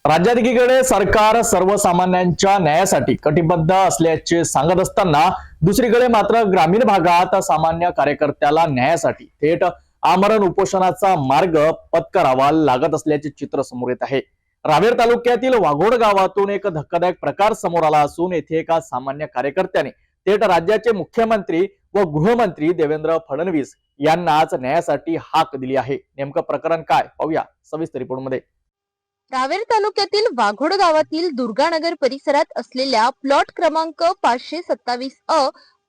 राज्यात एकीकडे सरकार सर्वसामान्यांच्या न्यायासाठी कटिबद्ध असल्याचे सांगत असताना दुसरीकडे मात्र ग्रामीण भागात सामान्य कार्यकर्त्याला न्यायासाठी थेट आमरण उपोषणाचा मार्ग पत्करावा लागत असल्याचे चित्र समोर येत आहे। रावेर तालुक्यातील वाघोड गावातून एक धक्कादायक प्रकार समोर आला असून येथे एका सामान्य कार्यकर्त्याने थेट राज्याचे मुख्यमंत्री व गृहमंत्री देवेंद्र फडणवीस यांनाच न्यायासाठी हाक दिली आहे। नेमकं प्रकरण काय पाहूया सविस्तर रिपोर्टमध्ये। रावेर तालुक्यातील वाघोड गावातील दुर्गानगर परिसरात असलेल्या प्लॉट क्रमांक 527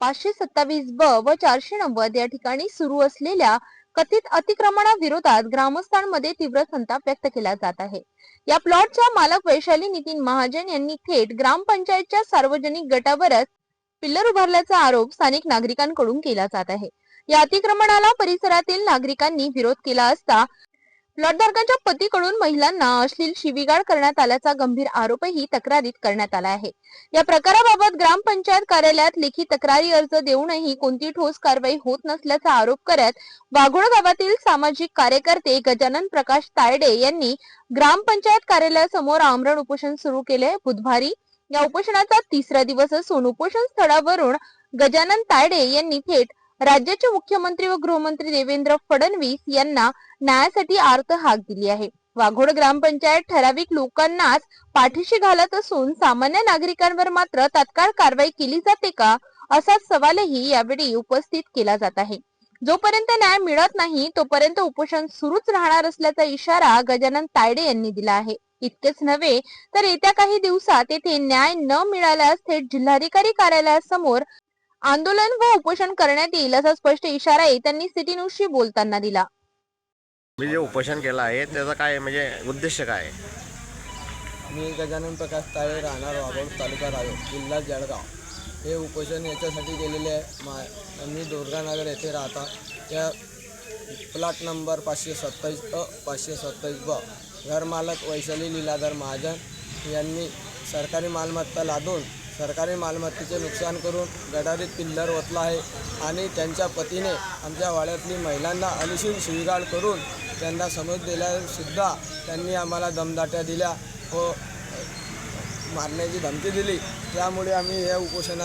527 ब व 490 या ठिकाणी सुरू असलेल्या कथित अतिक्रमणाविरोधात ग्रामस्थांमध्ये तीव्र संताप व्यक्त केला जात आहे। या प्लॉटच्या मालक वैशाली नितीन महाजन यांनी थेट ग्रामपंचायतच्या सार्वजनिक गटावरच पिल्लर उभारल्याचा आरोप स्थानिक नागरिकांकडून केला जात आहे। या अतिक्रमणाला परिसरातील नागरिकांनी विरोध केला असता प्लॉटधारकांच्या पतीकडून महिलांना अश्लील शिवीगाळ करण्यात आल्याचा गंभीर आरोपही तक्रारीत करण्यात आला आहे। या प्रकाराबाबत ग्रामपंचायत कार्यालयात लेखी तक्रारी अर्ज देऊनही कोणती ठोस कारवाई होत नसल्याचा आरोप करत वाघोड गावातील सामाजिक कार्यकर्ते गजानन प्रकाश तायडे यांनी ग्रामपंचायत कार्यालयासमोर आमरण उपोषण सुरू केले। बुधवारी या उपोषणाचा 3रा दिवस असून उपोषण स्थळावरून गजानन तायडे यांनी थेट राज्याचे मुख्यमंत्री व गृहमंत्री देवेंद्र फडणवीस यांना न्यायासाठी आर्त हाक दिली आहे। वाघोड ग्रामपंचायत ठराविक लोकांनाच पाठीशी घालत असून सामान्य नागरिकांवर मात्र तात्काळ कारवाई केली जाते का असा सवालही यावेळी उपस्थित केला जात आहे। जोपर्यंत न्याय मिळत नाही तोपर्यंत उपोषण सुरूच राहणार असल्याचा इशारा गजानन तायडे यांनी दिला आहे। इतकेच नव्हे तर येत्या काही दिवसात येथे न्याय न मिळाल्यास थेट जिल्हाधिकारी कार्यालयासमोर आंदोलन व उपोषण करण्यात येईल असा स्पष्ट इशाराही त्यांनी सिटी न्यूजशी बोलताना दिला। मी जे उपोषण केलं आहे त्याचा काय म्हणजे उद्देश काय आहे? मी गजानन प्रकाश तायडे राहणार वाघोड तालुका रावेर जिल्हा जळगाव। हे उपोषण याच्यासाठी केलेले आहे, मी दुर्गानगर येथे राहता त्या प्लॉट नंबर 527 527 ब घरमालक वैशाली लीलाधर महाजन यांनी सरकारी मालमत्ता लादून सरकारी मालमत्तेचे नुकसान करून गटारीत पिल्लर ओतला आहे आणि त्यांच्या पतीने आमच्या वाड्यातली महिलांना अलिशील शिवीगाळ करून त्यांना समज दिल्यासुद्धा त्यांनी आम्हाला दमदाट्या दिल्या व मारण्याची धमकी दिली. त्यामुळे आम्ही या उपोषण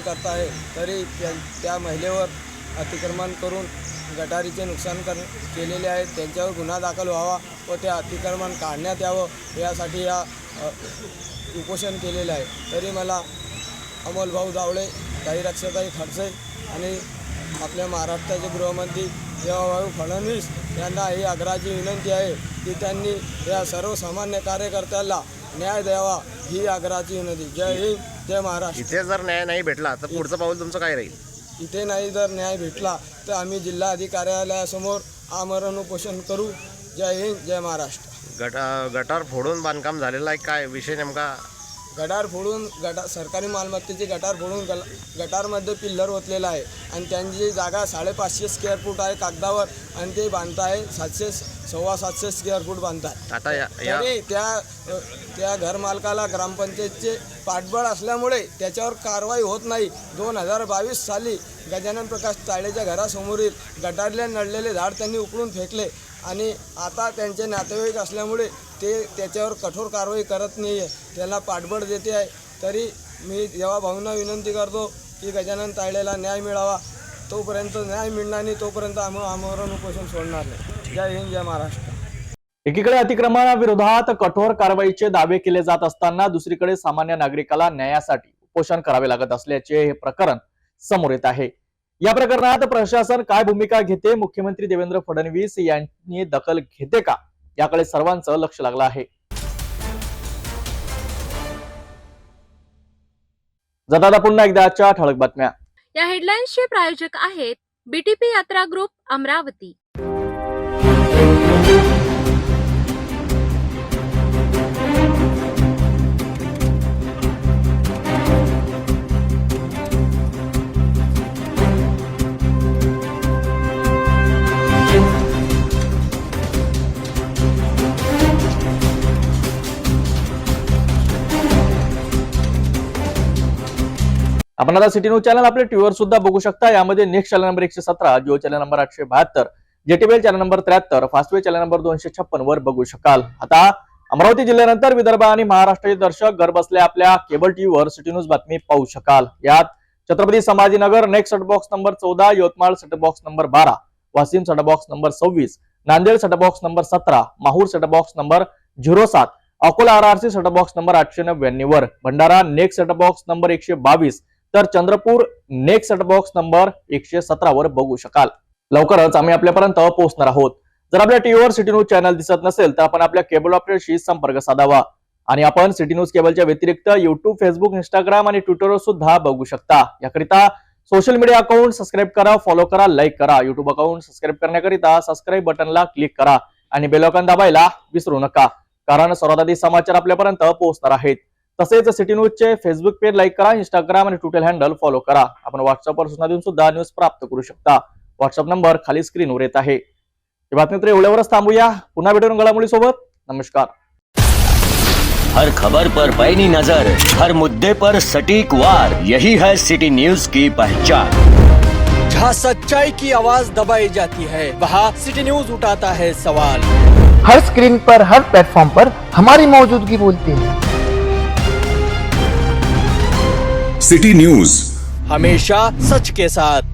करत आहे. तरी त्या महिलेवर अतिक्रमण करून गटारीचे नुकसान केलेले आहेत. त्यांच्यावर गुन्हा दाखल व्हावा व ते अतिक्रमण काढण्यात यावं यासाठी या उपोषण केलेलं आहे. तरी मला अमोल भाऊ जावळे, काही रक्षाताई खडसे आणि आपल्या महाराष्ट्राचे गृहमंत्री देवाभाऊ फडणवीस यांना ही आग्रहाची विनंती आहे की त्यांनी या सर्वसामान्य कार्यकर्त्याला न्याय द्यावा, ही आग्रहाची विनंती. जय हिंद, जय महाराष्ट्र. इथे जर न्याय नाही भेटला तर पुढचं पाऊल तुमचं काय राहील? इथे नाही जर न्याय भेटला तर आम्ही जिल्हाधिकार्यालयासमोर आमरण उपोषण करू. जय हिंद, जय महाराष्ट्र. गटार फोडून बांधकाम झालेलं आहे, काय विषय नेमका? गटार फोडून सरकारी मालमत्तेची गटार फोडून गटारमध्ये पिल्लर ओतलेला आहे आणि त्यांची जागा 550 स्क्वेअर फूट आहे कागदावर आणि ते बांधताय 700-750 स्क्वेअर फूट बांधताय. आता तरी त्या घरमालकाला ग्रामपंचायतचे पाठबळ असल्यामुळे त्याच्यावर कारवाई होत नाही. 2022 साली गजानन प्रकाश ताळेच्या घरासमोरील गटारले नडलेले झाड त्यांनी उकळून फेकले आणि आता त्यांचे नातेवाईक असल्यामुळे ते त्याच्यावर कठोर कारवाई करत नाही आहे, त्याला पाठबळ देते आहे. तरी मी देवाभाऊंना विनंती करतो की गजानन तायडेला न्याय मिळावा. तोपर्यंत न्याय मिळणार नाही तोपर्यंत आम्ही आमरण उपोषण सोडणार नाही. जय हिंद, जय महाराष्ट्र. एकीकडे अतिक्रमणाविरोधात कठोर कारवाईचे दावे केले जात असताना दुसरीकडे सामान्य नागरिकाला न्यायासाठी उपोषण करावे लागत असल्याचे हे प्रकरण समोर येत आहे. या प्रकरणात प्रशासन काय भूमिका घेते, मुख्यमंत्री देवेंद्र फडणवीस यांनी दखल घेते का, याकडे सर्वांचं लक्ष लागलं आहे. जाता पुन्हा एकदा आजच्या ठळक बातम्या. या हेडलाईन्सचे प्रायोजक आहेत बीटीपी यात्रा ग्रुप अमरावती. आपण आता सिटी न्यूज चॅनल आपल्या टीव्हीवर सुद्धा बघू शकता. यामध्ये next channel number 117, Jio channel number 872, JTBL channel number 73, Fastway channel number 256 वर बघू शकाल. आता अमरावती जिल्ह्यानंतर विदर्भ आणि महाराष्ट्राचे दर्शक घर बसल्या आपल्या केबल टीव्हीवर सिटी न्यूज बातमी पाहू शकाल. यात Chhatrapati Sambhajinagar next set box number 14, Yavatmal set box number 12, Washim set box number 26, Nanded set box number 17, Mahur set box number 07, Akola RRC set box number 899 वर, Bhandara next set box number 122, तर Chandrapur next set box number 117 वर बघू शकाल. लवकरच आम्ही आपल्यापर्यंत पोहोचणार आहोत. जर आपल्या टीव्हीवर सिटी न्यूज चॅनल दिसत नसेल तर आपण आपल्या केबल ऑपरेटरशी संपर्क साधावा आणि आपण सिटी न्यूज केबलच्या व्यतिरिक्त युट्यूब, फेसबुक, इंस्टाग्राम आणि ट्विटरवर सुद्धा बघू शकता. याकरिता सोशल मीडिया अकाउंट सबस्क्राईब करा, फॉलो करा, लाईक करा. युट्यूब अकाउंट सबस्क्राईब करण्याकरिता सबस्क्राईब बटनला क्लिक करा आणि बेल आयकॉन दाबायला विसरू नका, कारण सर्वात आधी समाचार आपल्यापर्यंत पोहोचणार आहेत. तसेच सिटी न्यूजचे फेसबुक पेज लाईक करा, इंस्टाग्राम आणि ट्विटर हँडल फॉलो करा. आपण व्हॉट्सअपवर सूचना देऊन सुद्धा न्यूज प्राप्त करू शकता. व्हॉट्सअप नंबर खाली स्क्रीनवर येत आहे. ही बातमी तर एवढ्यावरच थांबूया. पुन्हा भेटून घडामोडी सोबत. नमस्कार. हर खबर पर पैनी नजर, हर मुद्दे पर सटीक वार, यही है सिटी न्यूज की पहचान. जहाँ सच्चाई की आवाज दबाई जाती है वहाँ सिटी न्यूज उठाता है सवाल. हर स्क्रीन पर, हर प्लेटफॉर्म पर हमारी मौजूदगी बोलती है. सिटी न्यूज हमेशा सच के साथ.